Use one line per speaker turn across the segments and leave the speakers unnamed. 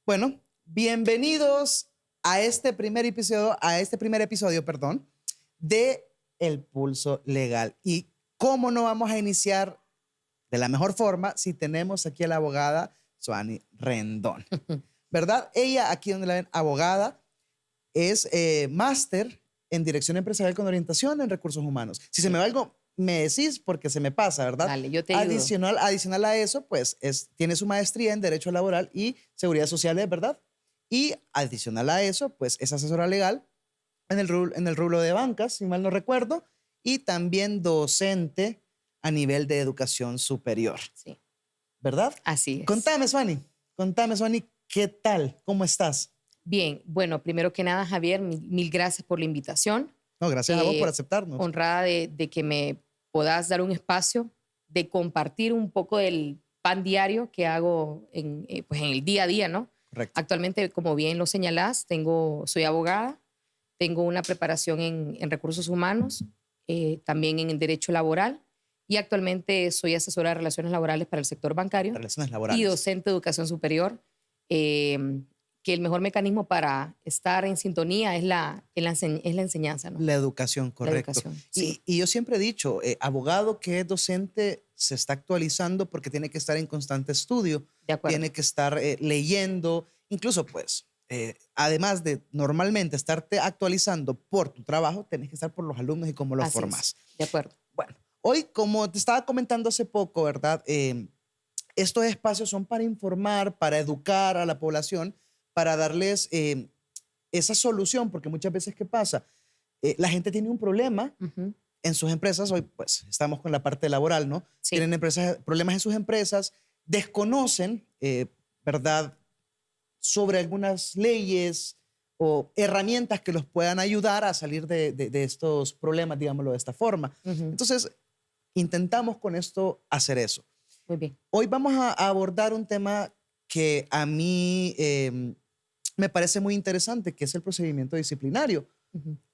Bueno, bienvenidos a este primer episodio, perdón, de El Pulso Legal. Y cómo no vamos a iniciar de la mejor forma si tenemos aquí a la abogada Suani Rendón, ¿verdad? Ella, aquí donde la ven, abogada, es máster en Dirección Empresarial con orientación en Recursos Humanos. Si se me va algo, me decís porque se me pasa, ¿verdad?
Dale, yo te ayudo.
Adicional a eso, pues tiene su maestría en Derecho Laboral y Seguridad Social, ¿verdad? Y adicional a eso, pues es asesora legal en el rubro de bancas, si mal no recuerdo, y también docente a nivel de educación superior,
Sí,
¿verdad?
así es.
Contame, Suani, ¿qué tal? ¿Cómo estás?
Bien, bueno, primero que nada, Javier, mil gracias por la invitación.
No, gracias a vos por aceptarnos.
Honrada de que me puedas dar un espacio de compartir un poco del pan diario que hago pues en el día a día, ¿no?
Correcto.
Actualmente, como bien lo señalás, soy abogada, tengo una preparación en recursos humanos, también en el derecho laboral y actualmente soy asesora de relaciones laborales para el sector bancario
Relaciones laborales.
y docente de educación superior. Que el mejor mecanismo para estar en sintonía es la enseñanza, ¿no?
La educación, correcto.
La educación, sí.
Y yo siempre he dicho, abogado que es docente se está actualizando porque tiene que estar en constante estudio,
De acuerdo.
tiene que estar leyendo, incluso pues, además de normalmente estarte actualizando por tu trabajo, tienes que estar por los alumnos y cómo los
Así
formas.
es. De acuerdo.
Bueno, hoy, como te estaba comentando hace poco, ¿verdad? Estos espacios son para informar, para educar a la población, para darles esa solución, porque muchas veces, ¿qué pasa? La gente tiene un problema en sus empresas. Hoy, pues, estamos con la parte laboral, ¿no?
Sí.
Tienen problemas en sus empresas, desconocen, ¿verdad?, sobre algunas leyes o herramientas que los puedan ayudar a salir de estos problemas, digámoslo de esta forma. Entonces, intentamos con esto hacer eso.
Muy bien.
Hoy vamos a abordar un tema que a mí me parece muy interesante, que es el procedimiento disciplinario.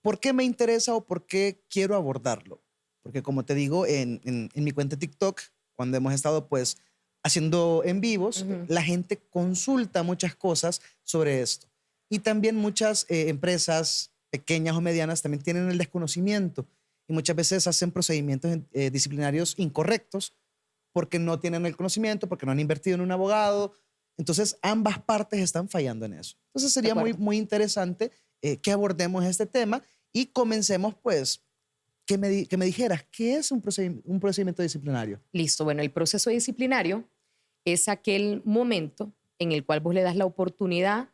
¿Por qué me interesa o por qué quiero abordarlo? Porque como te digo, en mi cuenta de TikTok, cuando hemos estado pues haciendo en vivos, la gente consulta muchas cosas sobre esto. Y también muchas empresas pequeñas o medianas también tienen el desconocimiento y muchas veces hacen procedimientos disciplinarios incorrectos porque no tienen el conocimiento, porque no han invertido en un abogado. Entonces, ambas partes están fallando en eso. Entonces, sería muy interesante que abordemos este tema y comencemos, pues, que me dijeras, ¿qué es un procedimiento disciplinario?
Listo. Bueno, el proceso disciplinario es aquel momento en el cual vos le das la oportunidad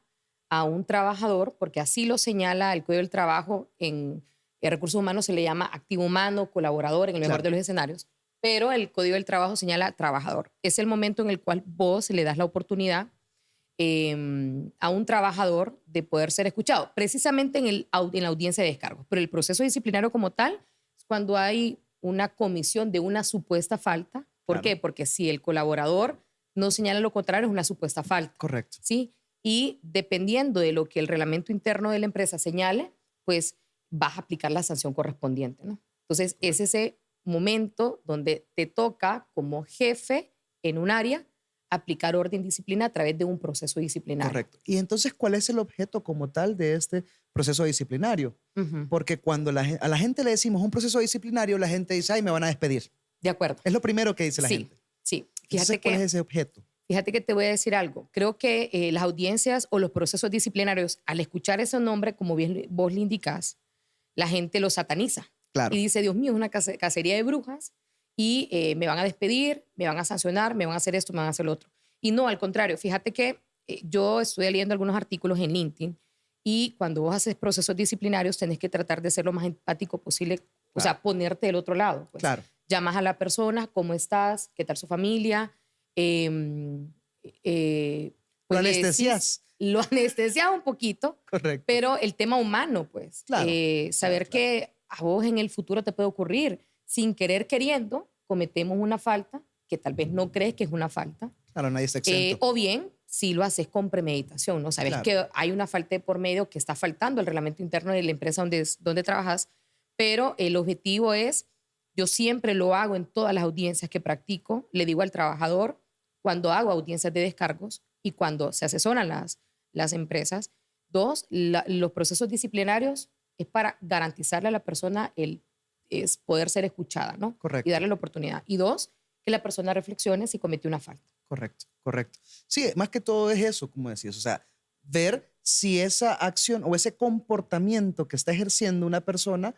a un trabajador, porque así lo señala el Código del Trabajo, en recursos humanos se le llama activo humano, colaborador, en el mejor de los escenarios, pero el Código del Trabajo señala trabajador. Es el momento en el cual vos le das la oportunidad a un trabajador de poder ser escuchado, precisamente en la audiencia de descargos. Pero el proceso disciplinario como tal es cuando hay una comisión de una supuesta falta. ¿Por qué? Porque si el colaborador no señala lo contrario, es una supuesta falta.
Correcto.
¿Sí? Y dependiendo de lo que el reglamento interno de la empresa señale, pues vas a aplicar la sanción correspondiente, ¿no? Entonces, es ese momento donde te toca como jefe en un área aplicar orden disciplina a través de un proceso disciplinario.
Correcto. Y entonces, ¿cuál es el objeto como tal de este proceso disciplinario? Porque cuando a la gente le decimos un proceso disciplinario, la gente dice, ay, me van a despedir.
De acuerdo.
Es lo primero que dice la gente.
Sí.
Entonces, ¿cuál es ese objeto?
Fíjate que te voy a decir algo. Creo que las audiencias o los procesos disciplinarios, al escuchar ese nombre, como bien vos le indicás, la gente lo sataniza.
Claro.
Y dice, Dios mío, es una cacería de brujas y me van a despedir, me van a sancionar, me van a hacer esto, me van a hacer lo otro. Y no, al contrario, fíjate que yo estoy leyendo algunos artículos en LinkedIn y cuando vos haces procesos disciplinarios tenés que tratar de ser lo más empático posible, o sea, ponerte del otro lado. Pues.
Claro.
Llamas a la persona, ¿cómo estás? ¿Qué tal su familia?
Pues lo anestesias.
Lo anestesias un poquito.
Correcto.
Pero el tema humano, pues.
Claro.
Saber que a vos en el futuro te puede ocurrir. Sin querer queriendo, cometemos una falta que tal vez no crees que es una falta.
Claro, nadie está exento.
O bien, si lo haces con premeditación, ¿no? Sabes que hay una falta de por medio que está faltando el reglamento interno de la empresa donde trabajas, pero el objetivo es, yo siempre lo hago en todas las audiencias que practico, le digo al trabajador, cuando hago audiencias de descargos y cuando se asesoran las empresas. Dos, los procesos disciplinarios es para garantizarle a la persona es poder ser escuchada, ¿no?
Correcto.
Y darle la oportunidad. Y dos, que la persona reflexione si cometió una falta.
Correcto, correcto. Sí, más que todo es eso, como decías, o sea, ver si esa acción o ese comportamiento que está ejerciendo una persona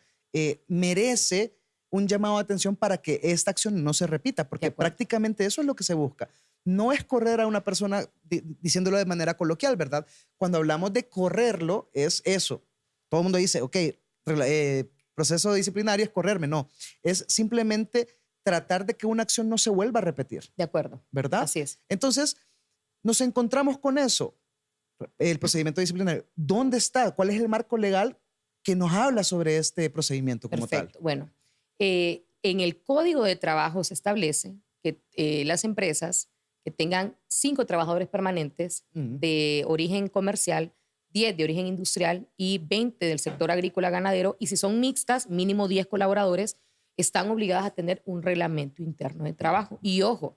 merece un llamado de atención para que esta acción no se repita, porque prácticamente eso es lo que se busca. No es correr a una persona diciéndolo de manera coloquial, ¿verdad? Cuando hablamos de correrlo, es eso. Todo el mundo dice, ok, proceso disciplinario es correrme. No, es simplemente tratar de que una acción no se vuelva a repetir.
De acuerdo.
¿Verdad?
Así es.
Entonces, nos encontramos con eso, el procedimiento disciplinario. ¿Dónde está? ¿Cuál es el marco legal que nos habla sobre este procedimiento como
Perfecto.
tal?
Bueno, en el Código de Trabajo se establece que las empresas que tengan 5 trabajadores permanentes de origen comercial, 10 de origen industrial y 20 del sector agrícola ganadero, y si son mixtas, mínimo 10 colaboradores, están obligadas a tener un reglamento interno de trabajo. Y ojo,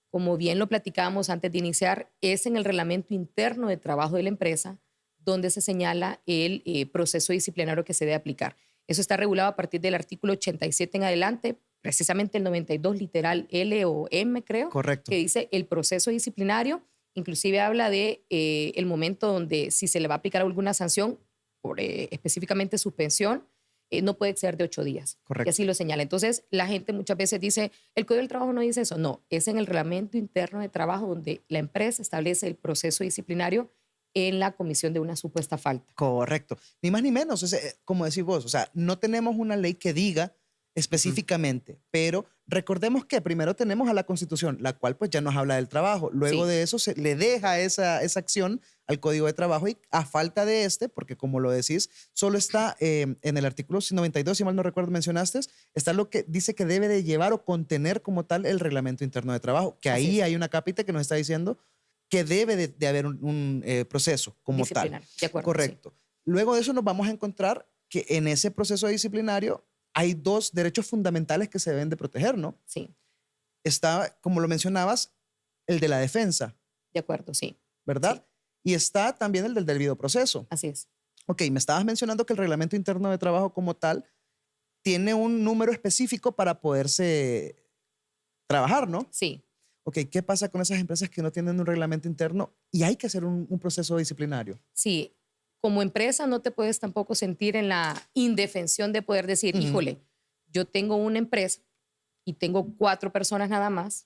como bien lo platicábamos antes de iniciar, es en el reglamento interno de trabajo de la empresa donde se señala el proceso disciplinario que se debe aplicar. Eso está regulado a partir del artículo 87 en adelante, precisamente el 92 literal L o M, creo.
Correcto.
Que dice el proceso disciplinario, inclusive habla de el momento donde si se le va a aplicar alguna sanción, por específicamente suspensión, no puede exceder de 8 días.
Correcto.
Y así lo señala. Entonces, la gente muchas veces dice, el Código del Trabajo no dice eso. No, es en el reglamento interno de trabajo donde la empresa establece el proceso disciplinario en la comisión de una supuesta falta.
Correcto. Ni más ni menos. Como decís vos, o sea, no tenemos una ley que diga específicamente, pero recordemos que primero tenemos a la Constitución, la cual pues ya nos habla del trabajo. Luego de eso se le deja esa acción al Código de Trabajo y a falta de porque como lo decís, solo está en el artículo 92, si mal no recuerdo mencionaste, está lo que dice que debe de llevar o contener como tal el reglamento interno de trabajo, que ahí hay una capita que nos está diciendo que debe de haber un proceso como tal.
De acuerdo.
Correcto. Sí. Luego de eso nos vamos a encontrar que en ese proceso disciplinario hay 2 derechos fundamentales que se deben de proteger, ¿no?
Sí.
Está, como lo mencionabas, el de la defensa.
De acuerdo, sí.
¿Verdad? Sí. Y está también el del debido proceso.
Así es.
Ok, me estabas mencionando que el reglamento interno de trabajo como tal tiene un número específico para poderse trabajar, ¿no?
Sí.
Ok, ¿qué pasa con esas empresas que no tienen un reglamento interno y hay que hacer un proceso disciplinario?
Sí. Como empresa no te puedes tampoco sentir en la indefensión de poder decir, híjole, yo tengo una empresa y tengo 4 personas nada más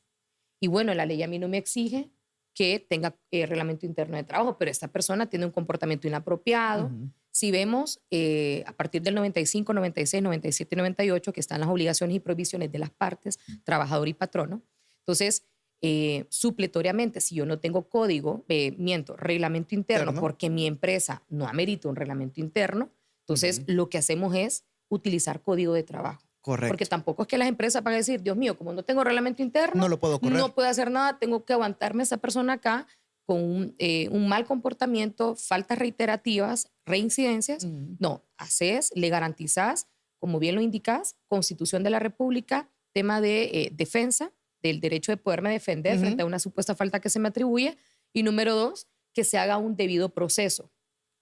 y bueno, la ley a mí no me exige que tenga reglamento interno de trabajo, pero esta persona tiene un comportamiento inapropiado. Si vemos a partir del 95, 96, 97 y 98, que están las obligaciones y prohibiciones de las partes, trabajador y patrono, entonces supletoriamente, si yo no tengo código, reglamento interno, porque mi empresa no amerita un reglamento interno, entonces lo que hacemos es utilizar código de trabajo.
Correcto.
Porque tampoco es que las empresas van a decir, Dios mío, como no tengo reglamento interno,
no lo puedo correr.
No puedo hacer nada, tengo que aguantarme a esa persona acá con un mal comportamiento, faltas reiterativas, reincidencias. No, le garantizás, como bien lo indicás, Constitución de la República, tema de defensa, del derecho de poderme defender frente a una supuesta falta que se me atribuye. Y número 2, que se haga un debido proceso,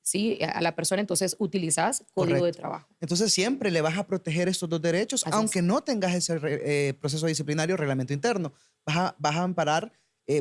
¿sí? A la persona, entonces utilizas código de trabajo.
Entonces siempre le vas a proteger estos 2 derechos, aunque no tengas ese proceso disciplinario, reglamento interno. Vas a amparar,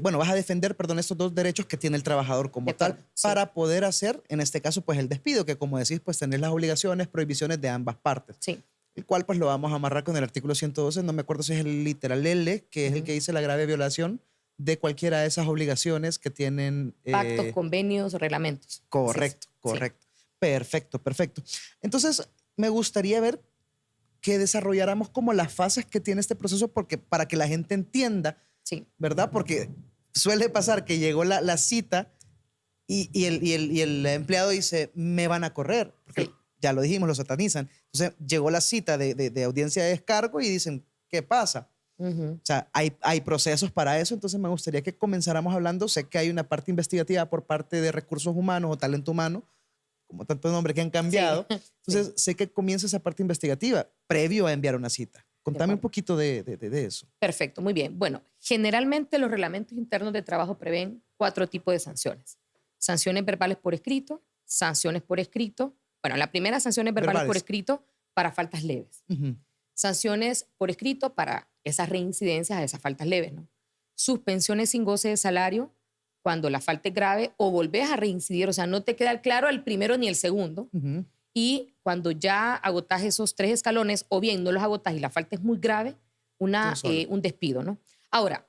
vas a defender, estos 2 derechos que tiene el trabajador como tal, para poder hacer, en este caso, pues el despido, que como decís, pues tener las obligaciones, prohibiciones de ambas partes.
Sí.
El cual pues lo vamos a amarrar con el artículo 112, no me acuerdo si es el literal L, que es el que dice la grave violación de cualquiera de esas obligaciones que tienen...
Pactos, convenios, reglamentos.
Correcto, correcto. Sí. Perfecto. Entonces, me gustaría ver que desarrolláramos como las fases que tiene este proceso para que la gente entienda, ¿verdad? Porque suele pasar que llegó la cita y el empleado dice, me van a correr, porque ya lo dijimos, lo satanizan. Entonces, llegó la cita de audiencia de descargo y dicen, ¿qué pasa? O sea, hay procesos para eso, entonces me gustaría que comenzáramos hablando. Sé que hay una parte investigativa por parte de recursos humanos o talento humano, como tantos nombres que han cambiado. Entonces, sé que comienza esa parte investigativa previo a enviar una cita. Contame un poquito de eso.
Perfecto, muy bien. Bueno, generalmente los reglamentos internos de trabajo prevén 4 tipos de sanciones. sanciones verbales por escrito, sanciones por escrito. Bueno, la primera, sanciones verbales por escrito para faltas leves. Sanciones por escrito para esas reincidencias a esas faltas leves, ¿no? Suspensiones sin goce de salario cuando la falta es grave o volvés a reincidir, o sea, no te queda claro el primero ni el segundo. Y cuando ya agotás esos 3 escalones o bien no los agotás y la falta es muy grave, un despido, ¿no? Ahora,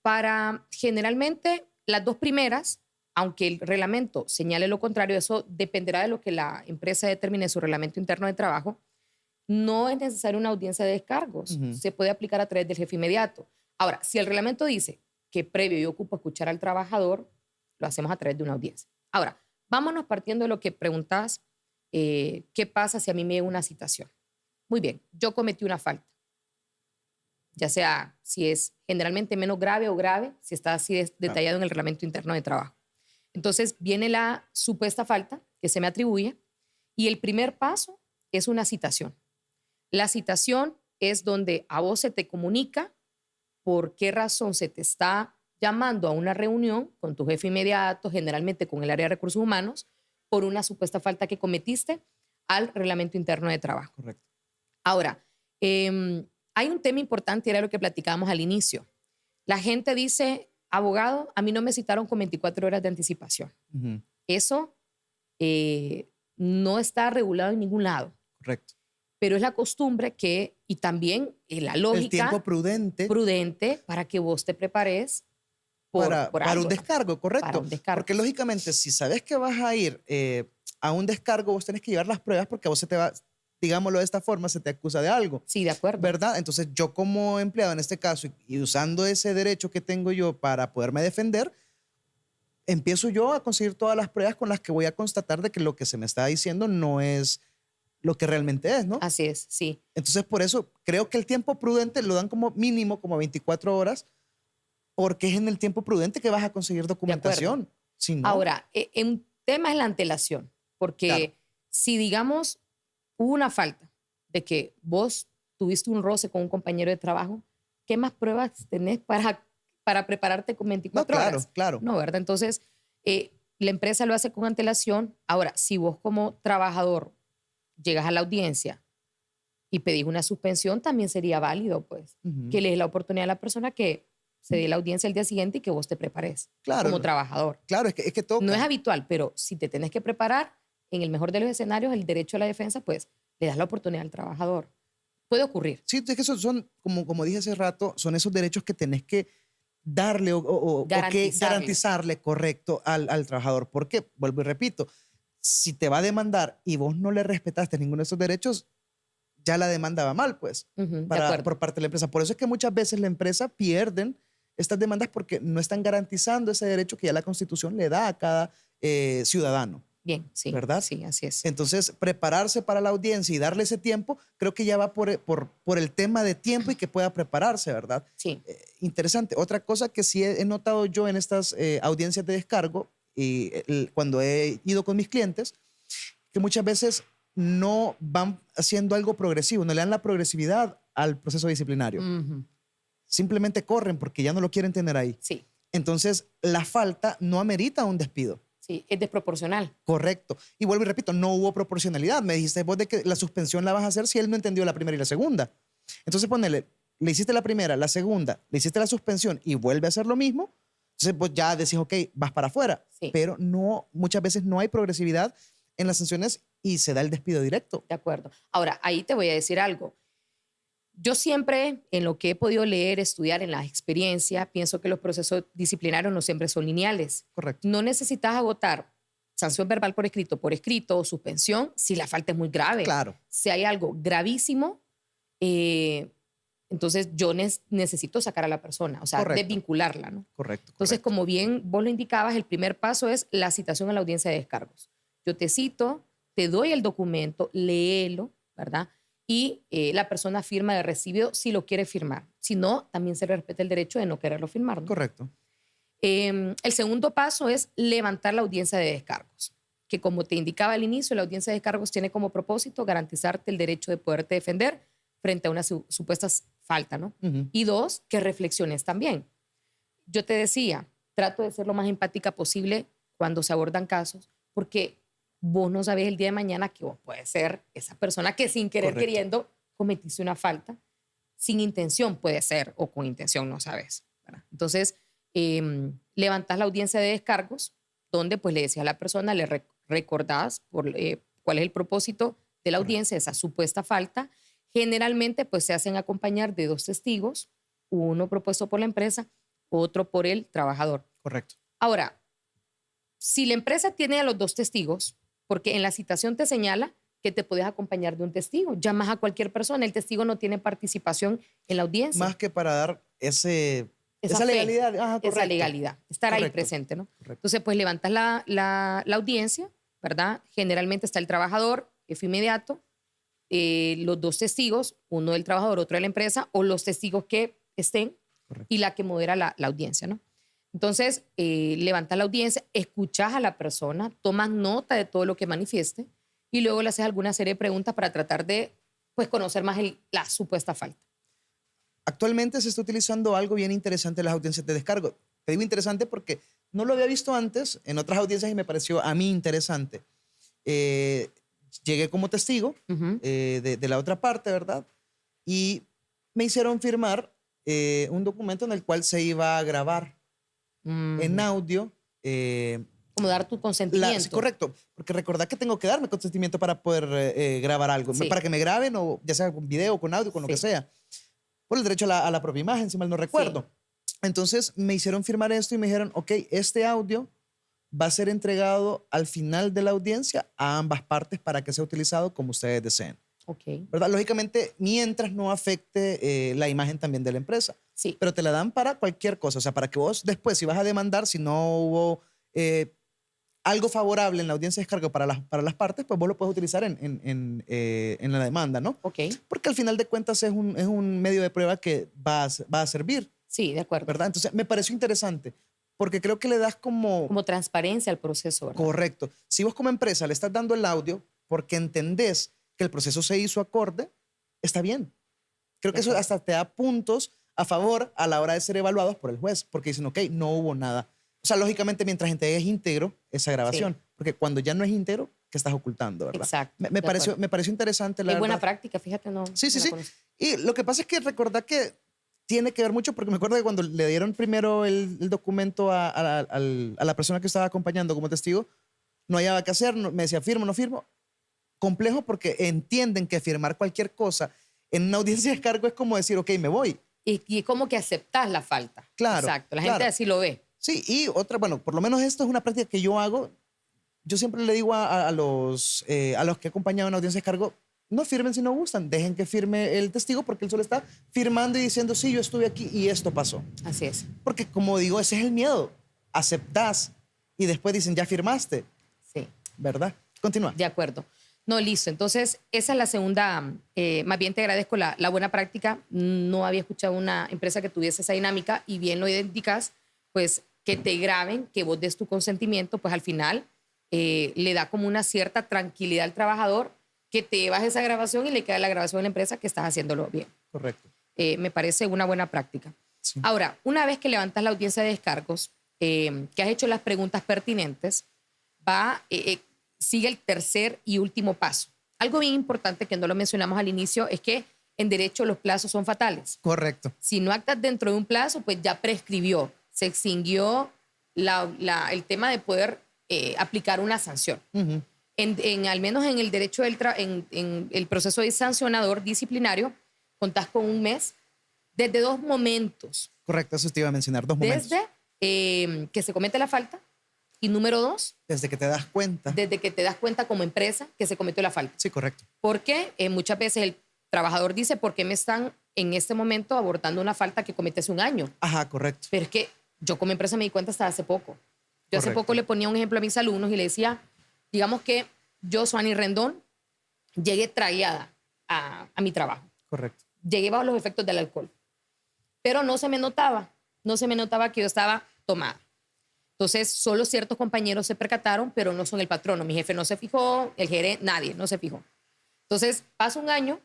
para generalmente las 2 primeras, aunque el reglamento señale lo contrario, eso dependerá de lo que la empresa determine en su reglamento interno de trabajo, no es necesaria una audiencia de descargos. Se puede aplicar a través del jefe inmediato. Ahora, si el reglamento dice que previo yo ocupo escuchar al trabajador, lo hacemos a través de una audiencia. Ahora, vámonos partiendo de lo que preguntas, ¿qué pasa si a mí me llega una citación? Muy bien, yo cometí una falta, ya sea si es generalmente menos grave o grave, si está así detallado en el reglamento interno de trabajo. Entonces viene la supuesta falta que se me atribuye y el primer paso es una citación. La citación es donde a vos se te comunica por qué razón se te está llamando a una reunión con tu jefe inmediato, generalmente con el área de recursos humanos, por una supuesta falta que cometiste al reglamento interno de trabajo.
Correcto.
Ahora, hay un tema importante, era lo que platicábamos al inicio. La gente dice, abogado, a mí no me citaron con 24 horas de anticipación. Eso no está regulado en ningún lado.
Correcto.
Pero es la costumbre que, y también la lógica.
El tiempo prudente.
Prudente para que vos te prepares para
un descargo, correcto.
Para un descargo.
Porque lógicamente, si sabes que vas a ir a un descargo, vos tenés que llevar las pruebas porque a vos se te va, digámoslo de esta forma, se te acusa de algo.
Sí, de acuerdo.
¿Verdad? Entonces, yo como empleado en este caso y usando ese derecho que tengo yo para poderme defender, empiezo yo a conseguir todas las pruebas con las que voy a constatar de que lo que se me está diciendo no es lo que realmente es, ¿no?
Así es, sí.
Entonces, por eso creo que el tiempo prudente lo dan como mínimo, como 24 horas, porque es en el tiempo prudente que vas a conseguir documentación. Si no,
ahora, un tema es la antelación, porque claro, si digamos hubo una falta de que vos tuviste un roce con un compañero de trabajo, ¿qué más pruebas tenés para prepararte con 24 horas?
Claro.
No, ¿verdad? Entonces, la empresa lo hace con antelación. Ahora, si vos como trabajador llegas a la audiencia y pedís una suspensión, también sería válido, pues, que le des la oportunidad a la persona que se dé la audiencia el día siguiente y que vos te prepares como trabajador.
Claro, es que toca.
No es habitual, pero si te tenés que preparar, en el mejor de los escenarios, el derecho a la defensa, pues, le das la oportunidad al trabajador. Puede ocurrir.
Sí, es que esos son, como dije hace rato, son esos derechos que tenés que darle o que garantizarle correcto al trabajador. Porque, vuelvo y repito, si te va a demandar y vos no le respetaste ninguno de esos derechos, ya la demanda va mal, pues, por parte de la empresa. Por eso es que muchas veces la empresa pierden estas demandas porque no están garantizando ese derecho que ya la Constitución le da a cada ciudadano.
Bien, sí.
¿Verdad?
Sí, así es.
Entonces, prepararse para la audiencia y darle ese tiempo, creo que ya va por el tema de tiempo y que pueda prepararse, ¿verdad?
Sí.
Interesante. Otra cosa que sí he notado yo en estas audiencias de descargo y cuando he ido con mis clientes, que muchas veces no van haciendo algo progresivo, no le dan la progresividad al proceso disciplinario. Simplemente corren porque ya no lo quieren tener ahí.
Sí.
Entonces, la falta no amerita un despido.
Sí, es desproporcional.
Correcto. Y vuelvo y repito, no hubo proporcionalidad. Me dijiste vos de que la suspensión la vas a hacer si él no entendió la primera y la segunda. Entonces, ponele, le hiciste la primera, la segunda, le hiciste la suspensión y vuelve a hacer lo mismo. Entonces, vos ya decís, ok, vas para afuera.
Sí.
Pero no, muchas veces no hay progresividad en las sanciones y se da el despido directo.
De acuerdo. Ahora, ahí te voy a decir algo. Yo siempre, en lo que he podido leer, estudiar, en la experiencia, pienso que los procesos disciplinarios no siempre son lineales.
Correcto.
No necesitas agotar sanción verbal por escrito o suspensión si la falta es muy grave.
Claro.
Si hay algo gravísimo, entonces yo necesito sacar a la persona, o sea, desvincularla, ¿no?
Correcto.
Entonces, como bien vos lo indicabas, el primer paso es la citación a la audiencia de descargos. Yo te cito, te doy el documento, léelo, ¿verdad? Y la persona firma de recibido si lo quiere firmar. Si no, también se le respeta el derecho de no quererlo firmar, ¿no?
Correcto.
El segundo paso es levantar la audiencia de descargos, que como te indicaba al inicio, la audiencia de descargos tiene como propósito garantizarte el derecho de poderte defender frente a una supuesta falta, ¿no? Y dos, que reflexiones también. Yo te decía, trato de ser lo más empática posible cuando se abordan casos, porque vos no sabés el día de mañana que vos puedes ser esa persona que sin querer
Correcto.
queriendo cometiste una falta. Sin intención puede ser, o con intención no sabes, ¿verdad? Entonces, levantás la audiencia de descargos, donde pues le decías a la persona, recordás cuál es el propósito de la audiencia, esa supuesta falta. Generalmente pues se hacen acompañar de 2 testigos, uno propuesto por la empresa, otro por el trabajador.
Correcto.
Ahora, si la empresa tiene a los 2 testigos, porque en la citación te señala que te puedes acompañar de un testigo, llamas a cualquier persona, el testigo no tiene participación en la audiencia.
Más que para dar esa
fe,
legalidad. Ajá,
esa legalidad, estar ahí presente, ¿no?
Correcto.
Entonces, pues levantas la audiencia, ¿verdad? Generalmente está el trabajador, jefe inmediato, los 2 testigos, uno del trabajador, otro de la empresa, o los testigos que estén,
Correcto.
y la que modera la audiencia, ¿no? Entonces, levantas la audiencia, escuchas a la persona, tomas nota de todo lo que manifieste y luego le haces alguna serie de preguntas para tratar de pues, conocer más la supuesta falta.
Actualmente se está utilizando algo bien interesante en las audiencias de descargo. Te digo interesante porque no lo había visto antes en otras audiencias y me pareció a mí interesante. Llegué como testigo de la otra parte, ¿verdad? Y me hicieron firmar un documento en el cual se iba a grabar en audio.
Como dar tu consentimiento.
Sí, correcto, porque recordad que tengo que darme consentimiento para poder grabar algo,
Sí.
para que me graben, o ya sea con video, con audio, con lo que sea, por el derecho a la propia imagen, si mal no recuerdo. Sí. Entonces me hicieron firmar esto y me dijeron, ok, este audio va a ser entregado al final de la audiencia a ambas partes para que sea utilizado como ustedes deseen.
Okay.
¿Verdad? Lógicamente, mientras no afecte la imagen también de la empresa.
Sí.
Pero te la dan para cualquier cosa, o sea, para que vos después, si vas a demandar, si no hubo algo favorable en la audiencia de descargo para las partes, pues vos lo puedes utilizar en la demanda, ¿no?
Ok.
Porque al final de cuentas es un medio de prueba que va a servir.
Sí, de acuerdo.
¿Verdad? Entonces, me pareció interesante porque creo que le das como
transparencia al proceso, ¿verdad?
Correcto. Si vos como empresa le estás dando el audio porque entendés que el proceso se hizo acorde, está bien. Creo que eso hasta te da puntos a favor a la hora de ser evaluados por el juez, porque dicen, ok, no hubo nada. O sea, lógicamente, mientras entregues íntegro esa grabación, sí. Porque cuando ya no es íntegro, ¿qué estás ocultando, verdad?
Exacto.
Me pareció interesante, la
verdad. Es
verdad.
buena práctica, fíjate, no.
Sí, sí,
no
sí. Y lo que pasa es que recordad que tiene que ver mucho, porque me acuerdo que cuando le dieron primero el documento a la persona que estaba acompañando como testigo, no hallaba qué hacer, me decía, firmo, no firmo. Complejo porque entienden que firmar cualquier cosa en una audiencia de descargo es como decir, ok, me voy.
Y es como que aceptas la falta.
Claro.
Exacto, la gente así lo ve.
Sí, y otra, bueno, por lo menos esto es una práctica que yo hago. Yo siempre le digo a los que he acompañado en audiencia de descargo, no firmen si no gustan, dejen que firme el testigo porque él solo está firmando y diciendo, sí, yo estuve aquí y esto pasó.
Así es.
Porque como digo, ese es el miedo. Aceptás y después dicen, ya firmaste.
Sí.
¿Verdad? Continúa.
De acuerdo. No, listo. Entonces, esa es la segunda. Más bien te agradezco la buena práctica. No había escuchado una empresa que tuviese esa dinámica y bien lo identificas, pues que te graben, que vos des tu consentimiento, pues al final le da como una cierta tranquilidad al trabajador que te llevas esa grabación y le queda la grabación a la empresa que estás haciéndolo bien.
Correcto.
Me parece una buena práctica. Sí. Ahora, una vez que levantas la audiencia de descargos, que has hecho las preguntas pertinentes, sigue el tercer y último paso. Algo bien importante que no lo mencionamos al inicio es que en derecho los plazos son fatales.
Correcto.
Si no actas dentro de un plazo, pues ya prescribió, se extinguió el tema de poder aplicar una sanción. Uh-huh. Al menos en el derecho en el proceso de sancionador disciplinario, contás con un mes desde 2 momentos.
Correcto, eso te iba a mencionar, 2 momentos.
Desde que se comete la falta y número 2.
Desde que te das cuenta.
Desde que te das cuenta como empresa que se cometió la falta.
Sí, correcto.
Porque muchas veces el trabajador dice, ¿por qué me están en este momento abordando una falta que cometí hace un año?
Ajá, correcto.
Pero es que yo como empresa me di cuenta hasta hace poco. Yo hace poco le ponía un ejemplo a mis alumnos y le decía, digamos que yo, Suani Rendón, llegué tragueada a mi trabajo.
Correcto.
Llegué bajo los efectos del alcohol. Pero no se me notaba que yo estaba tomada. Entonces, solo ciertos compañeros se percataron, pero no son el patrono. Mi jefe no se fijó, el gerente, nadie, no se fijó. Entonces, pasa un año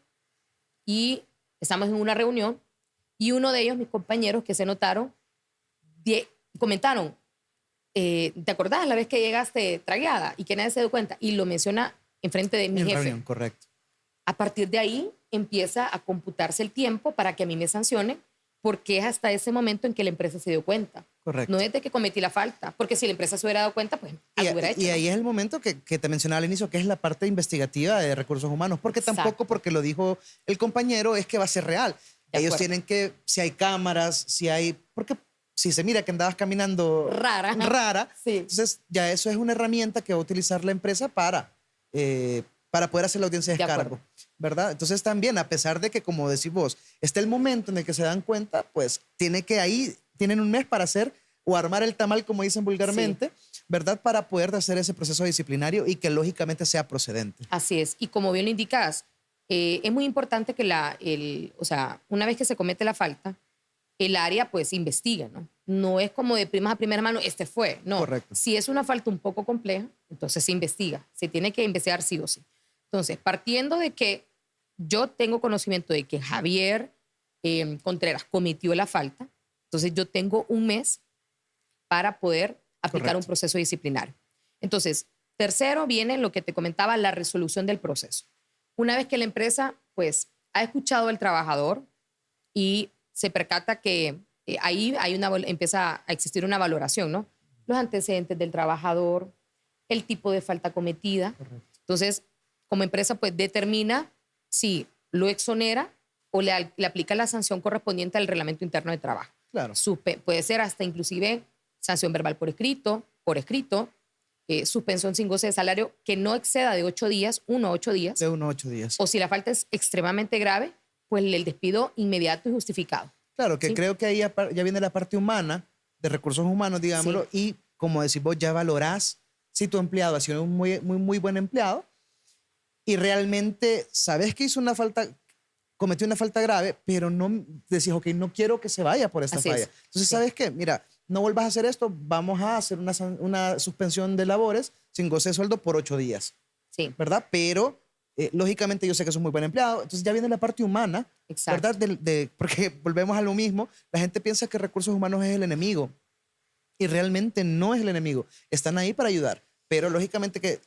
y estamos en una reunión y uno de ellos, mis compañeros que se notaron, comentaron, ¿te acordás la vez que llegaste tragueada y que nadie se dio cuenta? Y lo menciona enfrente de mi
En
jefe.
reunión, correcto.
A partir de ahí empieza a computarse el tiempo para que a mí me sancione, porque es hasta ese momento en que la empresa se dio cuenta.
Correcto.
No es de que cometí la falta, porque si la empresa se hubiera dado cuenta, pues algo hubiera hecho.
Y ahí
¿no?
es el momento que te mencionaba al inicio, que es la parte investigativa de recursos humanos, porque tampoco
Exacto.
porque lo dijo el compañero es que va a ser real.
De
Ellos
acuerdo.
tienen que, si hay cámaras, si hay, porque si se mira que andabas caminando rara,
Sí.
entonces ya eso es una herramienta que va a utilizar la empresa para poder hacer la audiencia de
De
descargo,
acuerdo.
¿verdad? Entonces también, a pesar de que, como decís vos, está el momento en el que se dan cuenta, pues tienen un mes para hacer o armar el tamal, como dicen vulgarmente, ¿verdad? Para poder hacer ese proceso disciplinario y que lógicamente sea procedente.
Así es. Y como bien lo indicas, es muy importante que o sea, una vez que se comete la falta, el área pues investiga, ¿no? No es como de primas a primera mano, este fue, no.
Correcto.
Si es una falta un poco compleja, entonces se investiga, se tiene que investigar sí o sí. Entonces, partiendo de que yo tengo conocimiento de que Javier Contreras cometió la falta, entonces yo tengo un mes para poder aplicar
Correcto.
un proceso disciplinario. Entonces, tercero viene lo que te comentaba, la resolución del proceso. Una vez que la empresa pues ha escuchado al trabajador y se percata que ahí empieza a existir una valoración, ¿no? Los antecedentes del trabajador, el tipo de falta cometida.
Correcto.
Entonces, como empresa, pues determina si lo exonera o le aplica la sanción correspondiente al reglamento interno de trabajo.
Claro.
Puede ser hasta inclusive sanción verbal por escrito, suspensión sin goce de salario que no exceda de 8 días, 1 a 8 días.
De 1 a 8 días.
O si la falta es extremadamente grave, pues el despido inmediato y justificado.
Claro, que
Sí.
creo que ahí ya viene la parte humana, de recursos humanos, digámoslo, y como decís vos, ya valorás si tu empleado ha sido un muy buen empleado y realmente sabes que cometió una falta grave, pero no decís, ok, no quiero que se vaya por esta
Así
falla.
es.
Entonces,
Sí.
¿sabes qué? Mira, no vuelvas a hacer esto, vamos a hacer una suspensión de labores sin goce de sueldo por 8 días,
Sí,
¿verdad? Pero, lógicamente, yo sé que es un muy buen empleado, entonces ya viene la parte humana,
exacto.
¿verdad? Porque volvemos a lo mismo, la gente piensa que recursos humanos es el enemigo y realmente no es el enemigo. Están ahí para ayudar, pero lógicamente que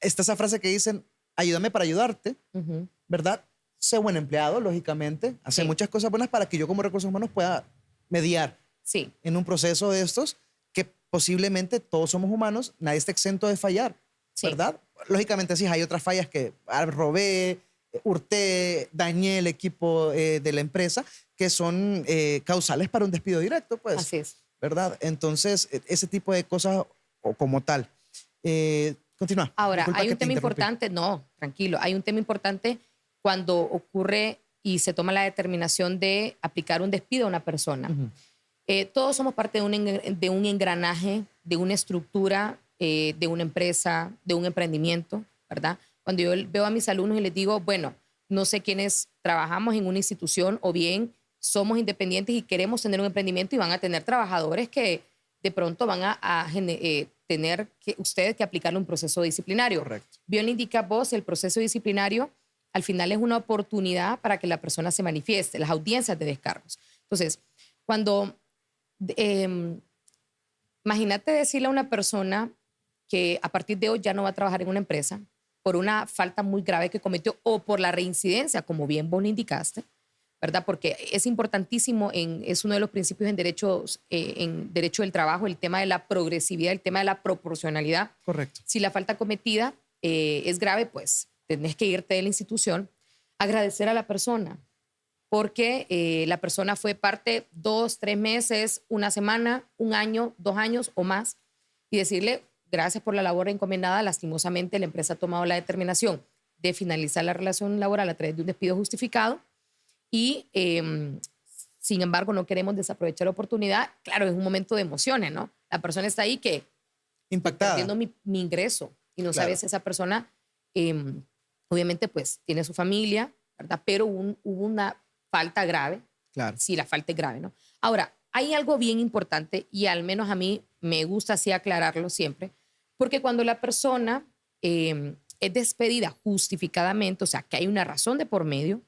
está esa frase que dicen, ayúdame para ayudarte,
Ujú.
¿verdad? Sé buen empleado, lógicamente, hace
Sí.
muchas cosas buenas para que yo como recursos humanos pueda mediar
Sí,
en un proceso de estos que posiblemente todos somos humanos, nadie está exento de fallar,
Sí.
¿verdad? Lógicamente sí, hay otras fallas que robé, hurté, dañé el equipo de la empresa que son causales para un despido directo, pues,
así es.
¿verdad? Entonces, ese tipo de cosas o como tal. Continúa.
Ahora,
Disculpa
hay
que
un
te
tema
interrumpí.
importante, no, tranquilo, hay un tema importante cuando ocurre y se toma la determinación de aplicar un despido a una persona.
Ujú.
Todos somos parte de un engranaje, de una estructura, de una empresa, de un emprendimiento, ¿verdad? Cuando yo veo a mis alumnos y les digo, bueno, no sé quiénes trabajamos en una institución o bien somos independientes y queremos tener un emprendimiento y van a tener trabajadores que de pronto van a tener que ustedes que aplicar un proceso disciplinario.
Correcto.
Bien le indica vos, el proceso disciplinario al final es una oportunidad para que la persona se manifieste, las audiencias de descargos. Entonces, cuando imagínate decirle a una persona que a partir de hoy ya no va a trabajar en una empresa por una falta muy grave que cometió o por la reincidencia, como bien vos lo indicaste, ¿verdad? Porque es importantísimo, es uno de los principios en derecho del trabajo, el tema de la progresividad, el tema de la proporcionalidad.
Correcto.
Si la falta cometida es grave, pues tenés que irte de la institución, agradecer a la persona, porque la persona fue parte 2, 3 meses, una semana, un año, 2 años o más, y decirle gracias por la labor encomendada. Lastimosamente, la empresa ha tomado la determinación de finalizar la relación laboral a través de un despido justificado y, sin embargo, no queremos desaprovechar la oportunidad. Claro, es un momento de emociones, ¿no? La persona está ahí que
Impactada.
perdiendo mi ingreso y no
Claro.
sabes si esa persona, obviamente, pues tiene su familia, ¿verdad? Pero hubo una falta grave,
Claro.
si la falta es grave, ¿no? Ahora, hay algo bien importante y al menos a mí me gusta así aclararlo siempre, porque cuando la persona es despedida justificadamente, o sea, que hay una razón de por medio,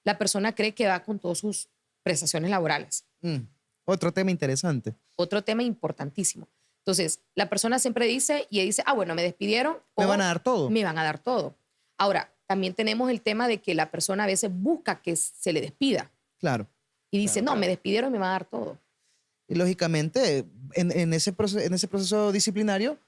la persona cree que va con todas sus prestaciones laborales.
Otro tema interesante.
Otro tema importantísimo. Entonces, la persona siempre dice, y dice, bueno, me despidieron.
Me van a dar todo.
Me van a dar todo. Ahora, también tenemos el tema de que la persona a veces busca que se le despida.
Claro.
Y dice, no, me despidieron y me van a dar todo.
Y lógicamente, en ese proceso disciplinario,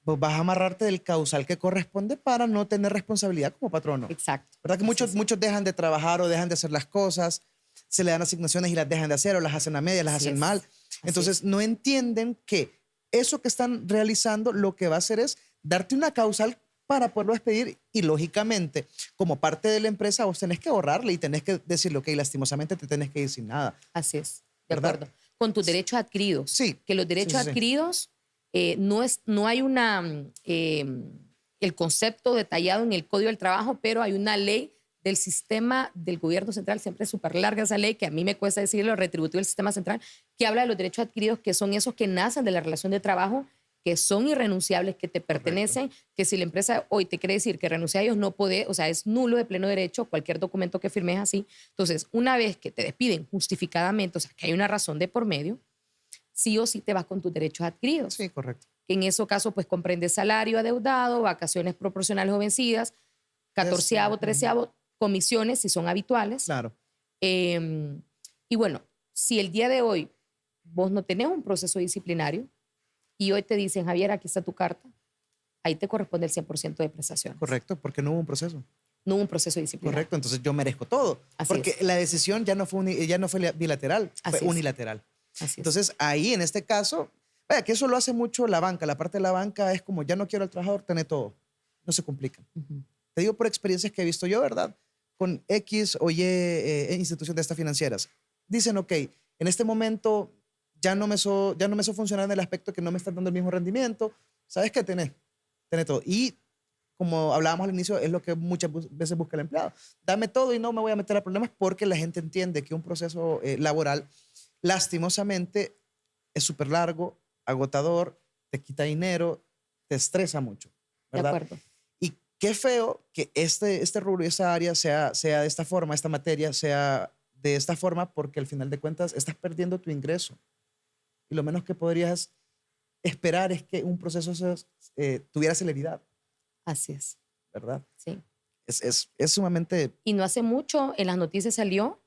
pues vas a amarrarte del causal que corresponde para no tener responsabilidad como patrono.
Exacto.
¿Verdad que muchos dejan de trabajar o dejan de hacer las cosas, se le dan asignaciones y las dejan de hacer o las hacen a medias, las hacen mal? Entonces no entienden que eso que están realizando lo que va a hacer es darte una causal para poderlo despedir y lógicamente como parte de la empresa vos tenés que ahorrarle y tenés que decirle, ok, lastimosamente te tenés que ir sin nada.
Así es, de
¿verdad?
acuerdo. Con tus derechos adquiridos.
Sí.
Que los derechos adquiridos no hay el concepto detallado en el Código del Trabajo, pero hay una ley del sistema del gobierno central, siempre es súper larga esa ley, que a mí me cuesta decirlo, retributivo del sistema central, que habla de los derechos adquiridos, que son esos que nacen de la relación de trabajo, que son irrenunciables, que te pertenecen, que si la empresa hoy te quiere decir que renuncia a ellos, no puede, o sea, es nulo de pleno derecho, cualquier documento que firmes así. Entonces, una vez que te despiden justificadamente, o sea, que hay una razón de por medio, sí o sí te vas con tus derechos adquiridos.
Sí, correcto.
Que en ese caso, pues comprende salario adeudado, vacaciones proporcionales o vencidas, 14avo, 13avo, comisiones si son habituales.
Claro.
Y bueno, si el día de hoy vos no tenés un proceso disciplinario y hoy te dicen, Javier, aquí está tu carta, ahí te corresponde el 100% de prestaciones.
Correcto, porque no hubo un proceso.
No hubo un proceso disciplinario.
Correcto, entonces yo merezco todo.
Así
porque
es.
la decisión ya no fue bilateral,
Así
fue
es.
unilateral.
Así es.
Entonces ahí, en este caso, vaya, que eso lo hace mucho la banca. La parte de la banca es como, ya no quiero al trabajador, tener todo. No se complican. Te digo por experiencias que he visto yo, ¿verdad? Con X o Y instituciones de estas financieras. Dicen, ok, en este momento ya no me so funcionar en el aspecto que no me están dando el mismo rendimiento. ¿Sabes qué? Tenés todo. Y como hablábamos al inicio, es lo que muchas veces busca el empleado. Dame todo y no me voy a meter a problemas porque la gente entiende que un proceso laboral, lastimosamente, es súper largo, agotador, te quita dinero, te estresa mucho, ¿verdad?
De acuerdo.
Y qué feo que este rubro y esta área sea de esta forma, esta materia sea de esta forma, porque al final de cuentas estás perdiendo tu ingreso. Y lo menos que podrías esperar es que un proceso tuviera celeridad.
Así es.
¿Verdad?
Sí.
Es sumamente...
Y no hace mucho en las noticias salió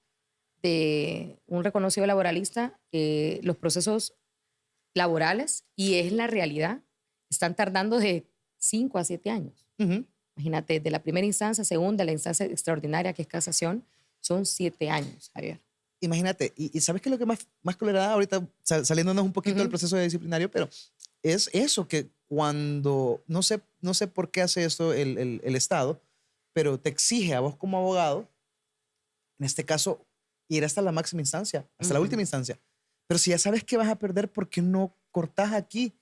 de un reconocido laboralista que los procesos laborales, y es la realidad, están tardando de 5 a 7 años. Imagínate, de la primera instancia, segunda, la instancia extraordinaria, que es casación, son 7 años, Javier.
Imagínate, y ¿sabes qué es lo que más colorada ahorita, saliéndonos un poquito del proceso disciplinario, pero es eso, que cuando, no sé por qué hace esto el Estado, pero te exige a vos como abogado, en este caso, ir hasta la máxima instancia, hasta la última instancia. Pero si ya sabes que vas a perder, ¿por qué no cortás aquí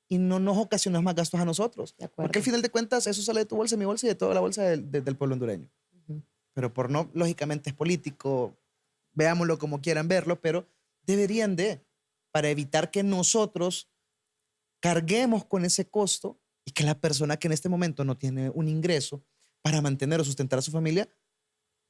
y no nos ocasionas más gastos a nosotros? Porque al final de cuentas eso sale de tu bolsa, de mi bolsa y de toda la bolsa del pueblo hondureño. Pero por no, lógicamente es político, veámoslo como quieran verlo, pero deberían para evitar que nosotros carguemos con ese costo y que la persona que en este momento no tiene un ingreso para mantener o sustentar a su familia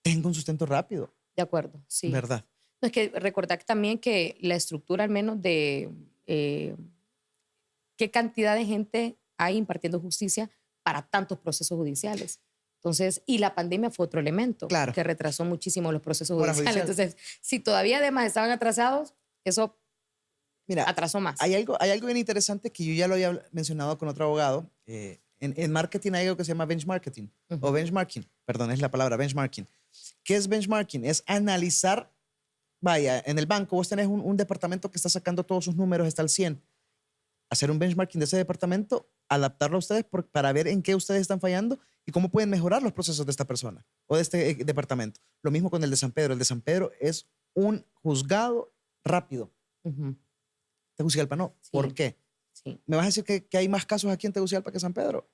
tenga un sustento rápido.
De acuerdo, sí.
¿Verdad?
No, es que recordar también que la estructura al menos de qué cantidad de gente hay impartiendo justicia para tantos procesos judiciales. Entonces, y la pandemia fue otro elemento que retrasó muchísimo los procesos judiciales. Entonces, si todavía además estaban atrasados, eso atrasó más.
Hay algo bien interesante que yo ya lo había mencionado con otro abogado. En marketing hay algo que se llama benchmarking, o benchmarking, perdón, es la palabra benchmarking. ¿Qué es benchmarking? Es analizar, vaya, en el banco vos tenés un departamento que está sacando todos sus números hasta el 100. Hacer un benchmarking de ese departamento, adaptarlo a ustedes para ver en qué ustedes están fallando y cómo pueden mejorar los procesos de esta persona o de este departamento. Lo mismo con el de San Pedro. El de San Pedro es un juzgado rápido. Tegucigalpa no. Sí. ¿Por qué?
Sí.
¿Me vas a decir que hay más casos aquí en Tegucigalpa que San Pedro?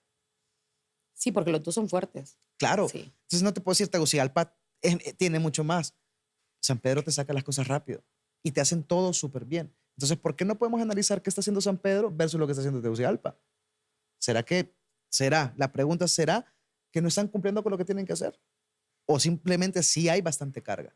Sí, porque los dos son fuertes.
Claro.
Sí.
Entonces no te puedo decir Tegucigalpa tiene mucho más. San Pedro te saca las cosas rápido y te hacen todo súper bien. Entonces, ¿por qué no podemos analizar qué está haciendo San Pedro versus lo que está haciendo Tegucigalpa? La pregunta será que no están cumpliendo con lo que tienen que hacer o simplemente sí hay bastante carga.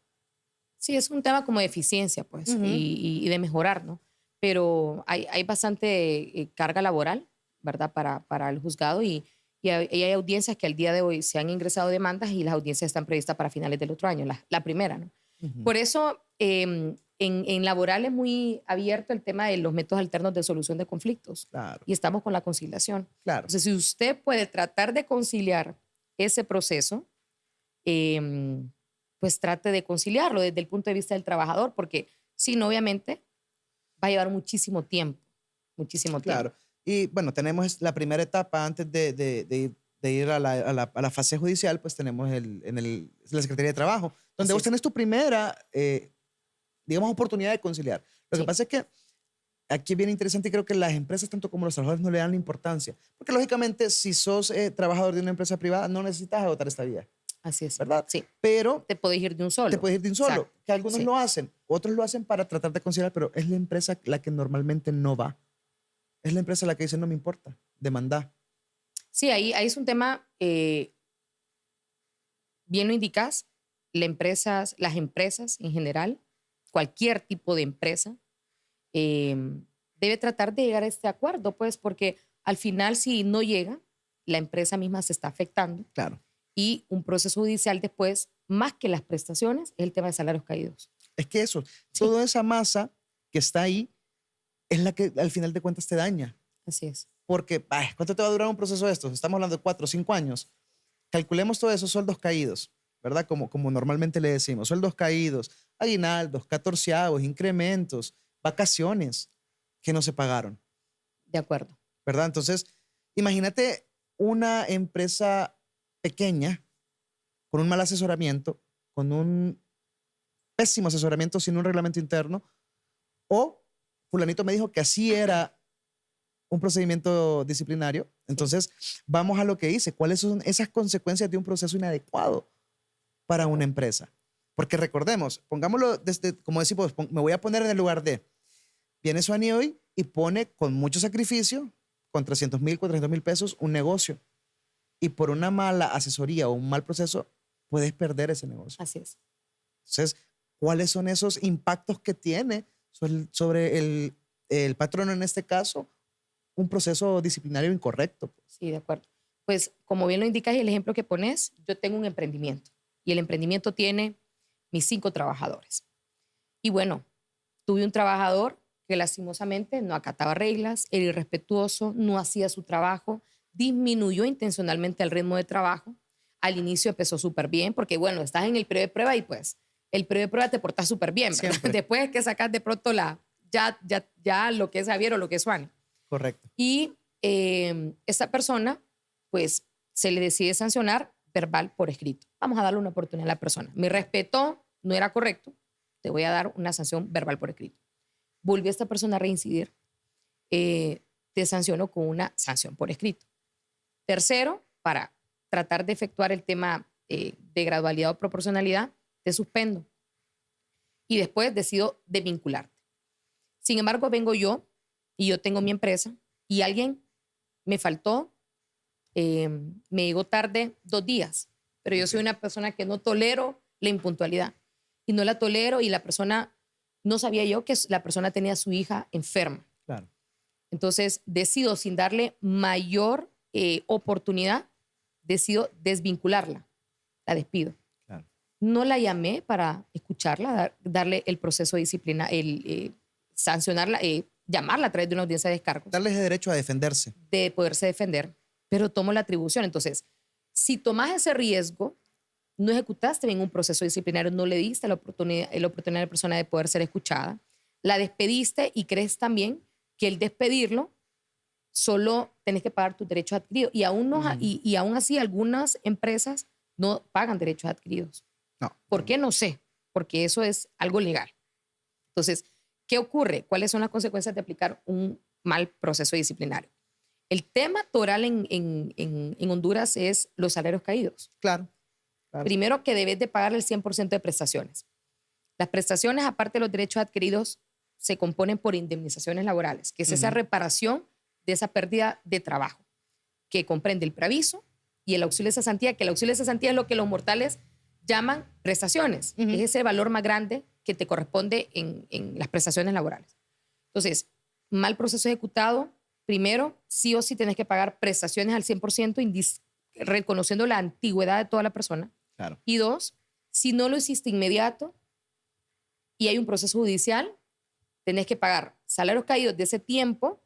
Sí, es un tema como de eficiencia, pues, y de mejorar, ¿no? pero hay bastante carga laboral, ¿verdad? Para el juzgado y hay audiencias que al día de hoy se han ingresado demandas y las audiencias están previstas para finales del otro año, la primera, ¿no? Por eso, en laboral es muy abierto el tema de los métodos alternos de solución de conflictos.
Claro.
Y estamos con la conciliación.
Claro.
Entonces, si usted puede tratar de conciliar ese proceso, pues trate de conciliarlo desde el punto de vista del trabajador, porque si no, obviamente, va a llevar muchísimo tiempo. Muchísimo tiempo.
Claro. Y bueno, tenemos la primera etapa antes de ir a la fase judicial, pues tenemos la Secretaría de Trabajo, donde vos tenés tu primera, digamos, oportunidad de conciliar. Lo que pasa es que aquí es bien interesante y creo que las empresas, tanto como los trabajadores, no le dan la importancia. Porque lógicamente, si sos trabajador de una empresa privada, no necesitas agotar esta vía.
Así es.
¿Verdad?
Sí.
Pero
te puedes ir de un solo.
Te puedes ir de un solo.
Exacto.
Que algunos lo hacen, otros lo hacen para tratar de conciliar, pero es la empresa la que normalmente no va. Es la empresa la que dice, no me importa, demanda.
Sí, ahí es un tema, bien lo indicas, las empresas en general, cualquier tipo de empresa, debe tratar de llegar a este acuerdo, pues, porque al final si no llega, la empresa misma se está afectando.
Claro.
Y un proceso judicial después, más que las prestaciones, es el tema de salarios caídos.
Es que eso, toda esa masa que está ahí, es la que al final de cuentas te daña.
Así es.
Porque, ¿cuánto te va a durar un proceso de estos? Estamos hablando de 4 o 5 años. Calculemos todos esos sueldos caídos, ¿verdad? Como normalmente le decimos, sueldos caídos, aguinaldos, catorceavos, incrementos, vacaciones que no se pagaron.
De acuerdo.
¿Verdad? Entonces, imagínate una empresa pequeña con un mal asesoramiento, con un pésimo asesoramiento sin un reglamento interno, o fulanito me dijo que así era un procedimiento disciplinario. Entonces, vamos a lo que dice. ¿Cuáles son esas consecuencias de un proceso inadecuado para una empresa? Porque recordemos, pongámoslo desde, como decimos, me voy a poner en el lugar de, viene Suani hoy y pone con mucho sacrificio, con 300,000, 400,000 pesos, un negocio. Y por una mala asesoría o un mal proceso, puedes perder ese negocio.
Así es.
Entonces, ¿cuáles son esos impactos que tiene sobre el patrono en este caso? Un proceso disciplinario incorrecto.
Sí, de acuerdo. Pues como bien lo indicas y el ejemplo que pones, yo tengo un emprendimiento y el emprendimiento tiene mis 5 trabajadores. Y bueno, tuve un trabajador que lastimosamente no acataba reglas, era irrespetuoso, no hacía su trabajo, disminuyó intencionalmente el ritmo de trabajo. Al inicio empezó súper bien porque bueno, estás en el periodo de prueba y pues el periodo de prueba te portas súper bien. Después que sacas de pronto ya lo que es Javier o lo que es Suani.
Correcto.
Y esta persona, pues, se le decide sancionar verbal por escrito. Vamos a darle una oportunidad a la persona. Me respetó, no era correcto, te voy a dar una sanción verbal por escrito. Volvió esta persona a reincidir, te sanciono con una sanción por escrito. Tercero, para tratar de efectuar el tema de gradualidad o proporcionalidad, te suspendo. Y después decido desvincularte. Sin embargo, vengo yo y yo tengo mi empresa y alguien me faltó, me llegó tarde 2 días, pero yo soy una persona que no tolero la impuntualidad y no la tolero y la persona, no sabía yo que la persona tenía a su hija enferma.
Claro.
Entonces decido, sin darle mayor oportunidad, decido desvincularla, la despido.
Claro.
No la llamé para escucharla, darle el proceso de disciplina, sancionarla, llamarla a través de una audiencia de descargos.
Darles el derecho a defenderse.
De poderse defender, pero tomo la atribución. Entonces, si tomas ese riesgo, no ejecutaste bien un proceso disciplinario, no le diste la oportunidad a la persona de poder ser escuchada, la despediste y crees también que el despedirlo solo tenés que pagar tus derechos adquiridos. Y aún, y aún así algunas empresas no pagan derechos adquiridos.
No.
¿Por qué? No sé, porque eso es algo legal. Entonces, ¿qué ocurre? ¿Cuáles son las consecuencias de aplicar un mal proceso disciplinario? El tema toral en Honduras es los salarios caídos.
Claro.
Primero, que debes de pagar el 100% de prestaciones. Las prestaciones, aparte de los derechos adquiridos, se componen por indemnizaciones laborales, que es esa reparación de esa pérdida de trabajo, que comprende el preaviso y el auxilio de cesantía, que el auxilio de cesantía es lo que los mortales llaman prestaciones. Es ese valor más grande que te corresponde en las prestaciones laborales. Entonces, mal proceso ejecutado, primero, sí o sí tienes que pagar prestaciones al 100%, reconociendo la antigüedad de toda la persona.
Claro.
Y dos, si no lo hiciste inmediato y hay un proceso judicial, tenés que pagar salarios caídos de ese tiempo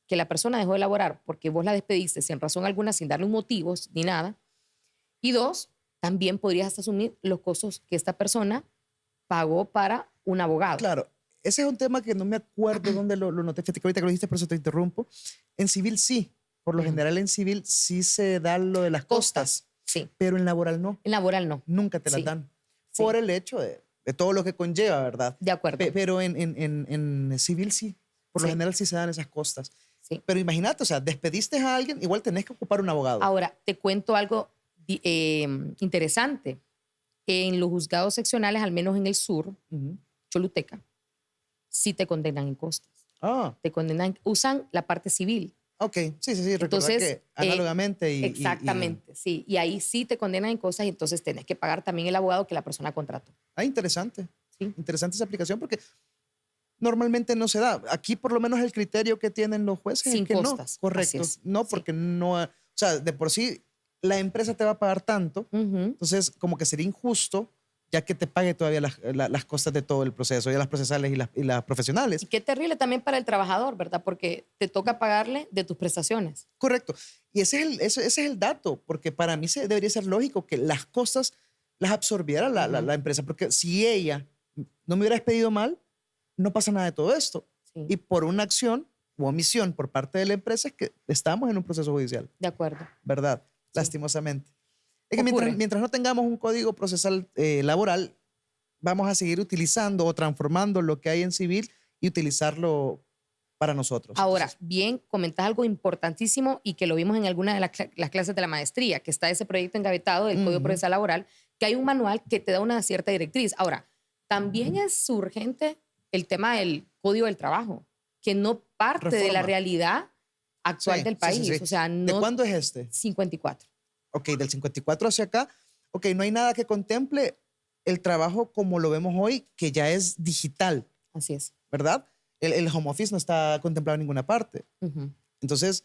que la persona dejó de laborar porque vos la despediste sin razón alguna, sin darle un motivo ni nada. Y dos, también podrías hasta asumir los costos que esta persona pagó para un abogado.
Claro, ese es un tema que no me acuerdo dónde lo noté. Fíjate que ahorita que lo dijiste, por eso te interrumpo. En civil sí. Por lo general en civil sí se da lo de las costas.
Sí.
Pero en laboral no.
En laboral no.
Nunca te las
Sí.
dan.
Sí.
Por el hecho de todo lo que conlleva, ¿verdad?
De acuerdo.
Pero en civil sí. Por lo
Sí.
general sí se dan esas costas.
Sí.
Pero imagínate, o sea, despediste a alguien, igual tenés que ocupar un abogado.
Ahora, te cuento algo interesante. En los juzgados seccionales, al menos en el sur,
Ujú.
Choluteca, sí te condenan en costas.
Ah,
Te condenan, usan la parte civil.
ok. Sí, sí, sí. Recordar
Entonces,
que análogamente
exactamente, sí. Y ahí sí te condenan en cosas y entonces tenés que pagar también el abogado que la persona contrató.
Interesante.
Sí.
Interesante esa aplicación porque normalmente no se da. Aquí por lo menos el criterio que tienen los jueces
Sin
es que
costas,
no. Correcto.
así es.
No,
Sí.
porque no... O sea, de por sí la empresa te va a pagar tanto,
Ujú.
entonces como que sería injusto ya que te pague todavía las costas de todo el proceso, ya las procesales y las profesionales.
Y qué terrible también para el trabajador, ¿verdad? Porque te toca pagarle de tus prestaciones.
Correcto. Y ese es el dato, porque para mí debería ser lógico que las costas las absorbiera la empresa, porque si ella no me hubiera despedido mal, no pasa nada de todo esto.
Sí.
Y por una acción u omisión por parte de la empresa es que estamos en un proceso judicial,
De acuerdo.
¿verdad?
Sí.
Lastimosamente. Es que
Ocurre.
mientras no tengamos un código procesal laboral, vamos a seguir utilizando o transformando lo que hay en civil y utilizarlo para nosotros.
Ahora,
Entonces,
bien, comentás algo importantísimo y que lo vimos en alguna de las clases de la maestría, que está ese proyecto engavetado del Código
Ujú.
Procesal Laboral, que hay un manual que te da una cierta directriz. Ahora, también es urgente el tema del Código del Trabajo, que no parte de la
Reforma.
realidad actual
Sí,
del
sí,
país.
sí, sí.
O sea,
¿De
no...
cuándo es este?
54.
Ok, del 54 hacia acá. Ok, no hay nada que contemple el trabajo como lo vemos hoy, que ya es digital,
Así es.
¿verdad? El home office no está contemplado en ninguna parte.
Ujú.
Entonces,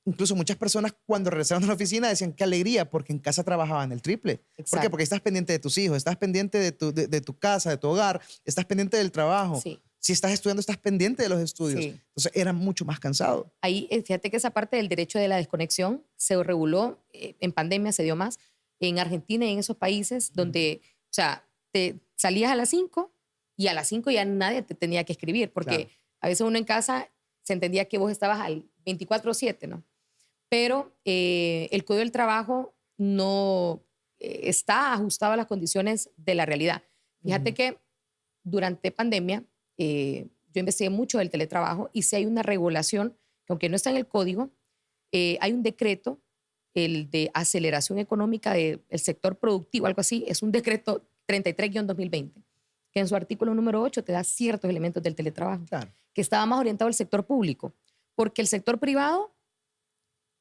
incluso muchas personas cuando regresaron a la oficina decían qué alegría porque en casa trabajaban el triple. ¿Por qué?
Exacto.
Porque estás pendiente de tus hijos, estás pendiente de tu casa, de tu hogar, estás pendiente del trabajo.
Sí.
Si estás estudiando, estás pendiente de los estudios.
Sí.
Entonces, era mucho más cansado.
Ahí, fíjate que esa parte del derecho de la desconexión se reguló en pandemia, se dio más en Argentina y en esos países donde, o sea, te salías a las 5 y a las 5 ya nadie te tenía que escribir, porque
Claro.
a veces uno en casa se entendía que vos estabas al 24/7, ¿no? Pero el Código del Trabajo no está ajustado a las condiciones de la realidad. Fíjate que durante pandemia yo investigué mucho del teletrabajo y si hay una regulación, que aunque no está en el código, hay un decreto, el de aceleración económica del sector productivo, algo así, es un decreto 33-2020, que en su artículo número 8 te da ciertos elementos del teletrabajo,
Claro.
que estaba más orientado al sector público, porque el sector privado,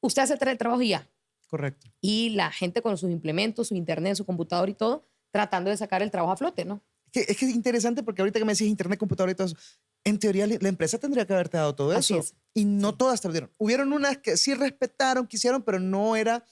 usted hace teletrabajo y ya,
Correcto.
y la gente con sus implementos, su internet, su computador y todo, tratando de sacar el trabajo a flote, ¿no?
Es que es interesante porque ahorita que me decís internet, computadora y todo eso, en teoría la empresa tendría que haberte dado todo
Así
eso.
es.
Y no
Sí.
todas te lo dieron. Hubieron unas que sí respetaron, quisieron, pero no era,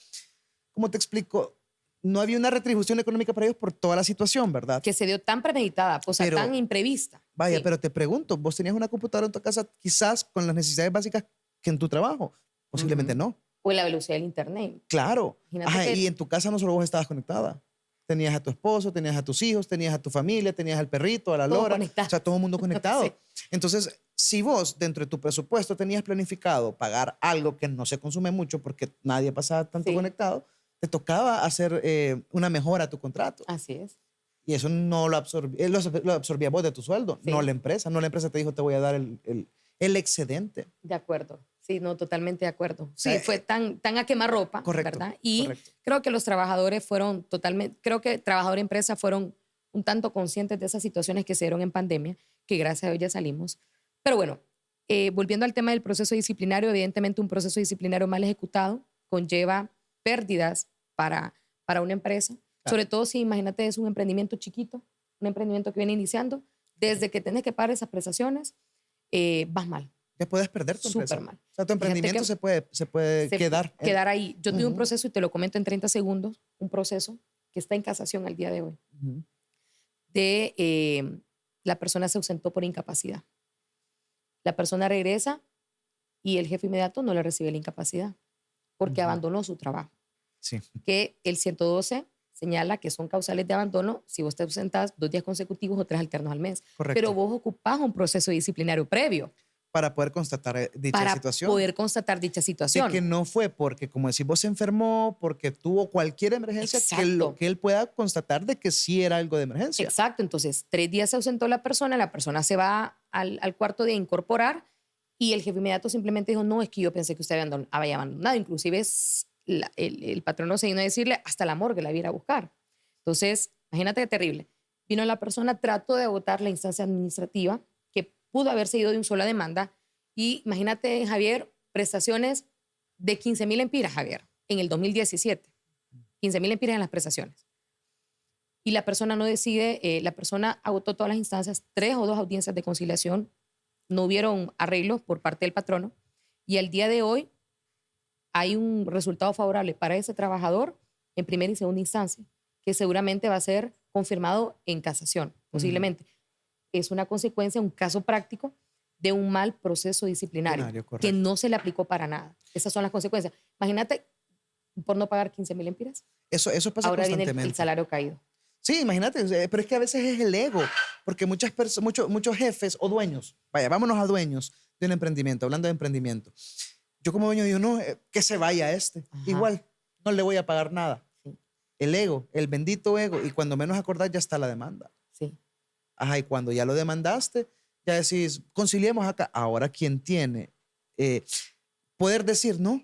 ¿cómo te explico? No había una retribución económica para ellos por toda la situación, ¿verdad?
Que se dio tan premeditada, o sea,
Pero-
tan imprevista.
Vaya,
Sí.
pero te pregunto, ¿vos tenías una computadora en tu casa quizás con las necesidades básicas que en tu trabajo? Posiblemente
Ujú.
no.
O la velocidad del internet.
Claro.
Imagínate
Ajá,
que-
y en tu casa no solo vos estabas conectada. Tenías a tu esposo, tenías a tus hijos, tenías a tu familia, tenías al perrito, a la
Todo
lora.
conectado.
O sea, todo el mundo conectado.
Sí.
Entonces, si vos dentro de tu presupuesto tenías planificado pagar algo que no se consume mucho porque nadie pasaba tanto
Sí.
conectado, te tocaba hacer una mejora a tu contrato.
Así es.
Y eso no lo absorbía, lo absorbía vos de tu sueldo,
Sí.
no la empresa. No la empresa te dijo, te voy a dar el excedente.
De acuerdo. Sí, no, totalmente de acuerdo. Sí,
sea,
fue tan a quemarropa,
correcto,
¿verdad? Y
correcto.
creo que los trabajadores fueron totalmente, creo que trabajador y empresa fueron un tanto conscientes de esas situaciones que se dieron en pandemia, que gracias a Dios ya salimos. Pero bueno, volviendo al tema del proceso disciplinario, evidentemente un proceso disciplinario mal ejecutado conlleva pérdidas para una empresa, sobre todo si, imagínate, es un emprendimiento chiquito, un emprendimiento que viene iniciando, desde que tienes que pagar esas prestaciones, vas mal.
Ya puedes perder tu empresa.
Súper mal.
O sea, tu emprendimiento se puede quedar.
Quedar ahí. Yo tuve un
Ujú.
proceso, y te lo comento en 30 segundos, un proceso que está en casación al día de hoy,
Ujú.
de la persona se ausentó por incapacidad. La persona regresa y el jefe inmediato no le recibe la incapacidad porque
Ujú.
abandonó su trabajo.
Sí,
Que el 112 señala que son causales de abandono si vos te ausentás 2 días consecutivos o 3 alternos al mes.
correcto.
Pero vos ocupás un proceso disciplinario previo
Para poder constatar dicha
para
situación.
poder constatar dicha
De
situación.
que no fue porque, como decís, vos se enfermó, porque tuvo cualquier emergencia,
Exacto.
que él pueda constatar de que sí era algo de emergencia.
Exacto. Entonces, 3 días se ausentó la persona se va al cuarto de incorporar y el jefe inmediato simplemente dijo, no, es que yo pensé que usted había abandonado. Inclusive el patrono se vino a decirle, hasta la morgue la iba a ir a buscar. Entonces, imagínate qué terrible. Vino la persona, trató de agotar la instancia administrativa, que pudo haberse ido de una sola demanda, y imagínate, Javier, prestaciones de 15,000 empiras, Javier, en el 2017. 15,000 empiras en las prestaciones. Y la persona no decide, la persona agotó todas las instancias, 3 o 2 audiencias de conciliación, no hubieron arreglos por parte del patrono, y al día de hoy hay un resultado favorable para ese trabajador en primera y segunda instancia, que seguramente va a ser confirmado en casación, posiblemente. Es una consecuencia, un caso práctico de un mal proceso disciplinario que
Correcto.
no se le aplicó para nada. Esas son las consecuencias. Imagínate, por no pagar 15,000 empiras,
Eso pasa
ahora viene
constantemente.
el salario caído.
Sí, imagínate, pero es que a veces es el ego, porque muchos jefes o dueños, vaya, vámonos a dueños de un emprendimiento, hablando de emprendimiento. Yo como dueño digo, no, que se vaya este.
Ajá.
Igual, no le voy a pagar nada.
Sí.
El ego, el bendito ego, y cuando menos acordás ya está la demanda.
Sí.
Ajá, y cuando ya lo demandaste, ya decís, conciliemos acá. Ahora, quien tiene poder decir no,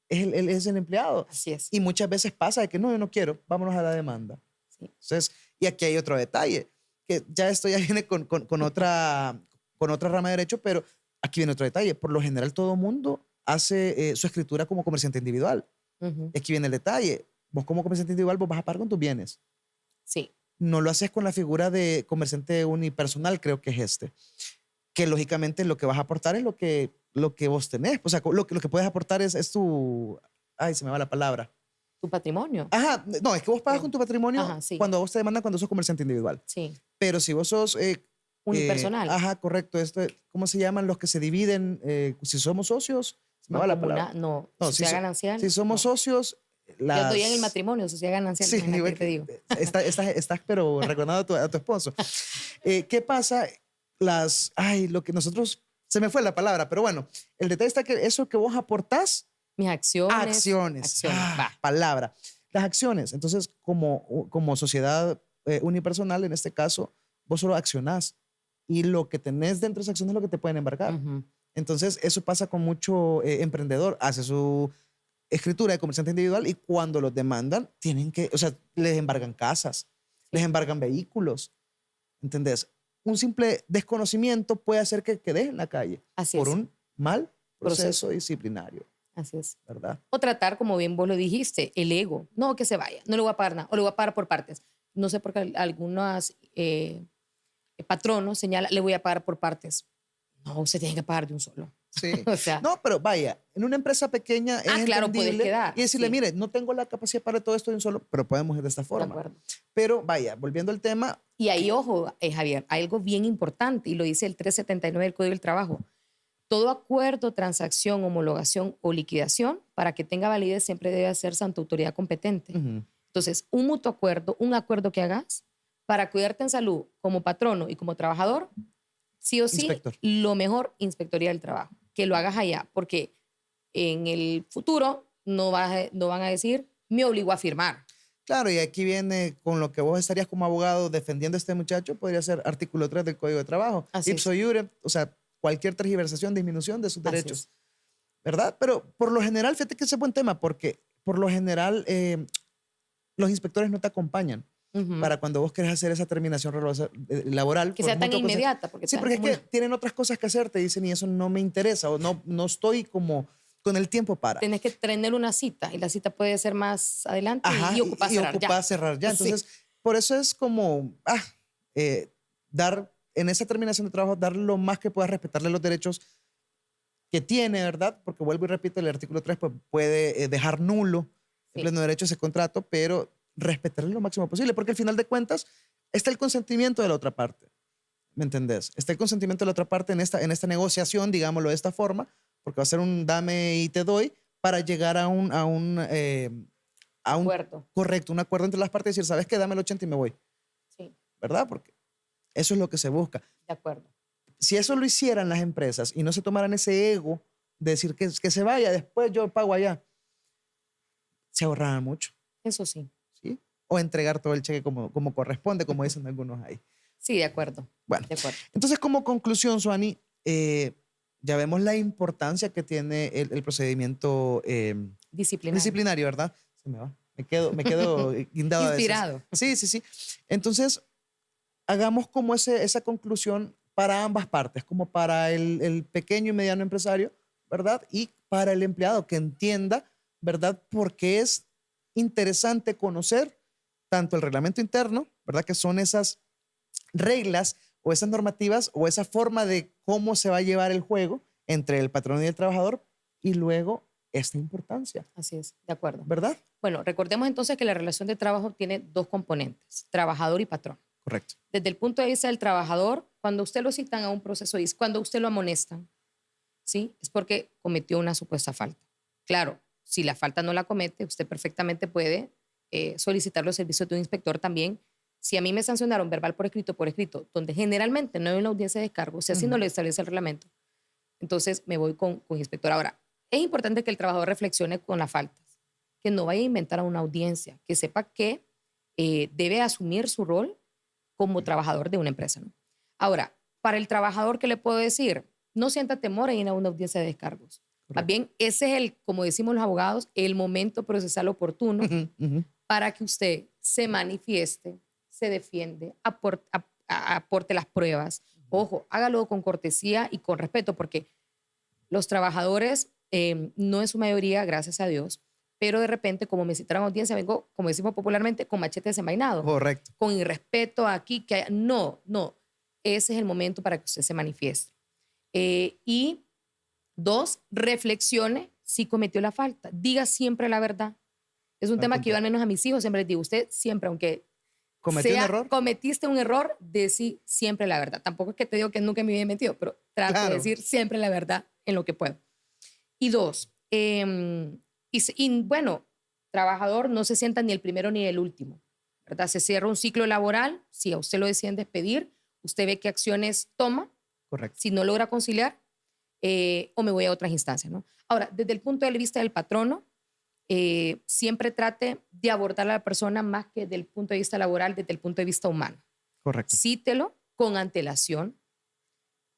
es el empleado.
Así es.
Y muchas veces pasa de que no, yo no quiero, vámonos a la demanda.
Sí.
Entonces, y aquí hay otro detalle, que ya esto ya viene con otra rama de derecho, pero aquí viene otro detalle. Por lo general, todo mundo hace su escritura como comerciante individual.
Ujú.
Y aquí viene el detalle. Vos como comerciante individual, vos vas a pagar con tus bienes.
Sí.
No lo haces con la figura de comerciante unipersonal, creo que es este. Que lógicamente lo que vas a aportar es lo que vos tenés. O sea, lo que puedes aportar es tu... Ay, se me va la palabra.
Tu patrimonio.
Ajá, no, es que vos pagas con tu patrimonio.
Ajá, sí.
Cuando vos te demandan cuando sos comerciante individual.
Sí.
Pero si vos sos...
Unipersonal.
Ajá, correcto. ¿Cómo se llaman los que se dividen? Si somos socios, se me va la palabra.
No,
No,
sociedad
si
ganancial.
si somos
no.
socios...
Yo estoy en el matrimonio, sociedad ganancial.
Sí,
imagínate qué te digo.
estás pero recordando a tu esposo. ¿Qué pasa? Lo que nosotros, se me fue la palabra, pero bueno, el detalle está que eso que vos aportás,
Mis acciones.
acciones.
Va.
Palabra. Las acciones. Entonces, como sociedad unipersonal, en este caso, vos solo accionás y lo que tenés dentro de esas acciones es lo que te pueden embargar.
Ujú.
Entonces, eso pasa con mucho emprendedor. Hace su escritura de comerciante individual y cuando los demandan, o sea, les embargan casas, les embargan vehículos. ¿Entendés? Un simple desconocimiento puede hacer que quedes en la calle
Así
por
es.
un mal proceso disciplinario,
Así es.
¿verdad?
O tratar, como bien vos lo dijiste, el ego. No, que se vaya, no le voy a pagar nada, o le voy a pagar por partes. No sé por qué algunos patronos señalan, le voy a pagar por partes. No, se tiene que pagar de un solo.
Sí.
O sea,
No, pero vaya, en una empresa pequeña es
claro, puedes
entendible
quedar,
y decirle,
sí.
mire, no tengo la capacidad para todo esto de un solo, pero podemos ir de esta
de
forma.
acuerdo.
Pero vaya, volviendo al tema,
Y ahí, ojo, Javier, hay algo bien importante y lo dice el 379 del Código del Trabajo. Todo acuerdo, transacción, homologación o liquidación, para que tenga validez, siempre debe hacerse ante autoridad competente. Entonces, un mutuo acuerdo, un acuerdo que hagas para cuidarte en salud como patrono y como trabajador, sí o sí,
Inspector.
lo mejor, Inspectoría del Trabajo. Que lo hagas allá, porque en el futuro no van a decir, me obligó a firmar.
claro, y aquí viene con lo que vos estarías como abogado defendiendo a este muchacho, podría ser artículo 3 del Código de Trabajo.
Así
Ipso iure, o sea, cualquier tergiversación, disminución de sus
Así
derechos.
es.
¿Verdad? Pero por lo general, fíjate que ese es buen tema, porque por lo general los inspectores no te acompañan
Ujú.
para cuando vos querés hacer esa terminación laboral.
Que
por
sea tan
mutuo
inmediata. Porque
Sí, porque es que tienen otras cosas que hacer, te dicen, y eso no me interesa, o no estoy como con el tiempo para.
tenés que tener una cita y la cita puede ser más adelante.
Ajá,
y ocupar cerrar ya.
cerrar ya.
Sí.
Entonces, por eso es como dar en esa terminación de trabajo darle lo más que puedas, respetarle los derechos que tiene, ¿verdad? Porque vuelvo y repito, el artículo 3 pues, puede dejar nulo el pleno derecho a ese contrato, pero respetarle lo máximo posible, porque al final de cuentas está el consentimiento de la otra parte. ¿Me entendés? Está el consentimiento de la otra parte en esta negociación, digámoslo de esta forma, porque va a ser un dame y te doy para llegar a un
Acuerdo.
correcto, un acuerdo entre las partes y decir, ¿sabes qué? Dame el 80 y me voy.
Sí,
¿Verdad? Porque eso es lo que se busca.
de acuerdo.
Si eso lo hicieran las empresas y no se tomaran ese ego de decir que se vaya, después yo pago allá, se ahorraran mucho.
Eso sí.
¿Sí? O entregar todo el cheque como corresponde, como dicen algunos ahí.
Sí, de acuerdo.
Bueno,
De acuerdo.
entonces como conclusión, Suani, ya vemos la importancia que tiene el procedimiento disciplinario, ¿verdad? Se me va. Me quedo guindado a veces.
Inspirado.
Sí, sí, sí. Entonces, hagamos como esa conclusión para ambas partes, como para el pequeño y mediano empresario, ¿verdad? Y para el empleado, que entienda, ¿verdad? Porque es interesante conocer tanto el reglamento interno, ¿verdad? Que son esas reglas o esas normativas o esa forma de cómo se va a llevar el juego entre el patrón y el trabajador y luego esta importancia.
Así es, de acuerdo.
¿Verdad?
Bueno, recordemos entonces que la relación de trabajo tiene dos componentes, trabajador y patrón.
Correcto.
Desde el punto de vista del trabajador, cuando usted lo citan a un proceso, cuando usted lo amonestan, ¿sí? Es porque cometió una supuesta falta. Claro, si la falta no la comete, usted perfectamente puede solicitar los servicios de un inspector también. Si a mí me sancionaron verbal por escrito, donde generalmente no hay una audiencia de descargo, si así no lo establece el reglamento, entonces me voy con inspector. Ahora, es importante que el trabajador reflexione con las faltas, que no vaya a inventar a una audiencia, que sepa que debe asumir su rol como trabajador de una empresa, ¿no? Ahora, para el trabajador, ¿qué le puedo decir? No sienta temor en ir a una audiencia de descargos. Más bien, ese es como decimos los abogados, el momento procesal oportuno para que usted se manifieste, se defiende, aporte las pruebas. Ojo, hágalo con cortesía y con respeto, porque los trabajadores, no en su mayoría, gracias a Dios, pero de repente, como me citaron a audiencia, vengo, como decimos popularmente, con machete desenvainado.
Correcto.
Con irrespeto aquí, que no. Ese es el momento para que usted se manifieste. Y dos, reflexione si cometió la falta. Diga siempre la verdad. Es un tema que yo al menos a mis hijos siempre les digo. Usted siempre, aunque cometiste un error, decí siempre la verdad. Tampoco es que te digo que nunca me había mentido, pero trato de decir siempre la verdad en lo que puedo. Y dos, y bueno, trabajador no se sienta ni el primero ni el último, ¿verdad? Se cierra un ciclo laboral, si a usted lo deciden despedir, usted ve qué acciones toma.
Correcto.
Si no logra conciliar, o me voy a otras instancias, ¿no? Ahora, desde el punto de vista del patrono, siempre trate de abordar a la persona más que desde el punto de vista laboral, desde el punto de vista humano.
Correcto.
Cítelo con antelación.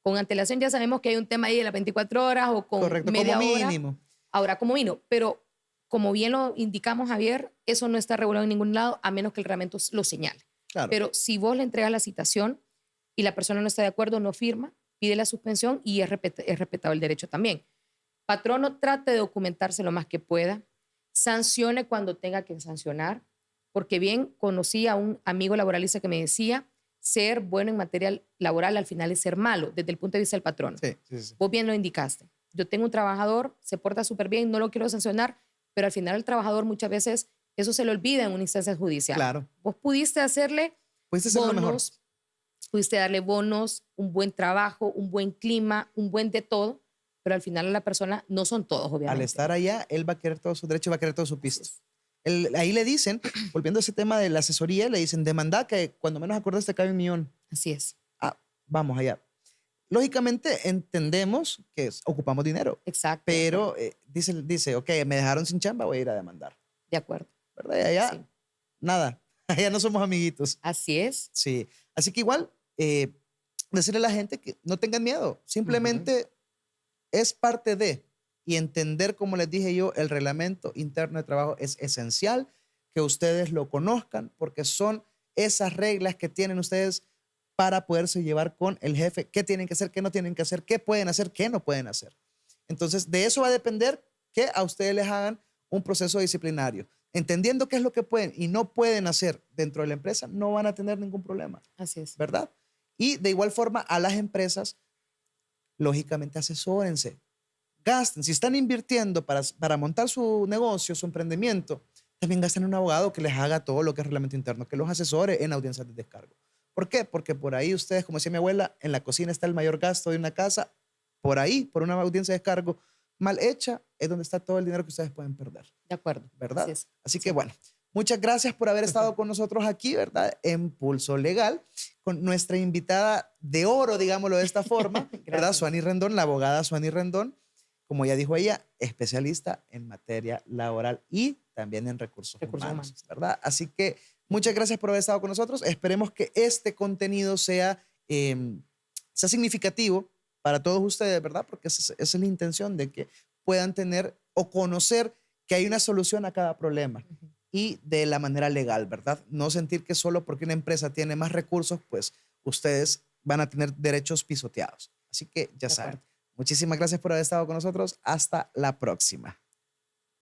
Con antelación ya sabemos que hay un tema ahí de las 24 horas o con media
como
hora.
mínimo.
Ahora, como mínimo, pero como bien lo indicamos, Javier, eso no está regulado en ningún lado a menos que el reglamento lo señale.
Claro.
Pero si vos le entregas la citación y la persona no está de acuerdo, no firma, pide la suspensión y es respetado el derecho también. Patrono, trate de documentarse lo más que pueda, sancione cuando tenga que sancionar, porque bien conocí a un amigo laboralista que me decía, ser bueno en materia laboral al final es ser malo, desde el punto de vista del patrono.
Sí.
Vos bien lo indicaste. Yo tengo un trabajador, se porta súper bien, no lo quiero sancionar, pero al final el trabajador muchas veces eso se le olvida en una instancia judicial.
Claro.
Vos pudiste hacerle bonos, pudiste darle bonos, un buen trabajo, un buen clima, un buen de todo, pero al final a la persona no son todos, obviamente.
Al estar allá, él va a querer todo su derecho, va a querer todo su pisto. Ahí le dicen, volviendo a ese tema de la asesoría, le dicen, demanda que cuando menos acuerdas te cae 1 millón.
Así es.
Vamos allá. Lógicamente entendemos que ocupamos dinero.
Exacto.
Pero dice, ok, me dejaron sin chamba, voy a ir a demandar.
De acuerdo.
¿Verdad? Y allá, nada. Allá no somos amiguitos.
Así es.
Sí. Así que igual, decirle a la gente que no tengan miedo. Simplemente es parte de, y entender, como les dije yo, el reglamento interno de trabajo es esencial, que ustedes lo conozcan, porque son esas reglas que tienen ustedes para poderse llevar con el jefe, qué tienen que hacer, qué no tienen que hacer, qué pueden hacer, qué no pueden hacer. Entonces, de eso va a depender que a ustedes les hagan un proceso disciplinario. Entendiendo qué es lo que pueden y no pueden hacer dentro de la empresa, no van a tener ningún problema.
Así es.
¿Verdad? Y de igual forma a las empresas, lógicamente asesórense, gasten. Si están invirtiendo para montar su negocio, su emprendimiento, también gasten en un abogado que les haga todo lo que es reglamento interno, que los asesore en audiencias de descargo. ¿Por qué? Porque por ahí ustedes, como decía mi abuela, en la cocina está el mayor gasto de una casa. Por ahí, por una audiencia de descargo mal hecha, es donde está todo el dinero que ustedes pueden perder.
De acuerdo.
¿Verdad?
Así es.
Así que bueno, muchas gracias por haber estado con nosotros aquí, ¿verdad? En Pulso Legal, con nuestra invitada de oro, digámoslo de esta forma, ¿verdad? Suani Rendón, la abogada Suani Rendón, como ya dijo ella, especialista en materia laboral y también en recursos humanos, ¿verdad? Así que muchas gracias por haber estado con nosotros. Esperemos que este contenido sea significativo para todos ustedes, ¿verdad? Porque esa es la intención de que puedan tener o conocer que hay una solución a cada problema y de la manera legal, ¿verdad? No sentir que solo porque una empresa tiene más recursos, pues ustedes van a tener derechos pisoteados. Así que ya saben. Muchísimas gracias por haber estado con nosotros. Hasta la próxima.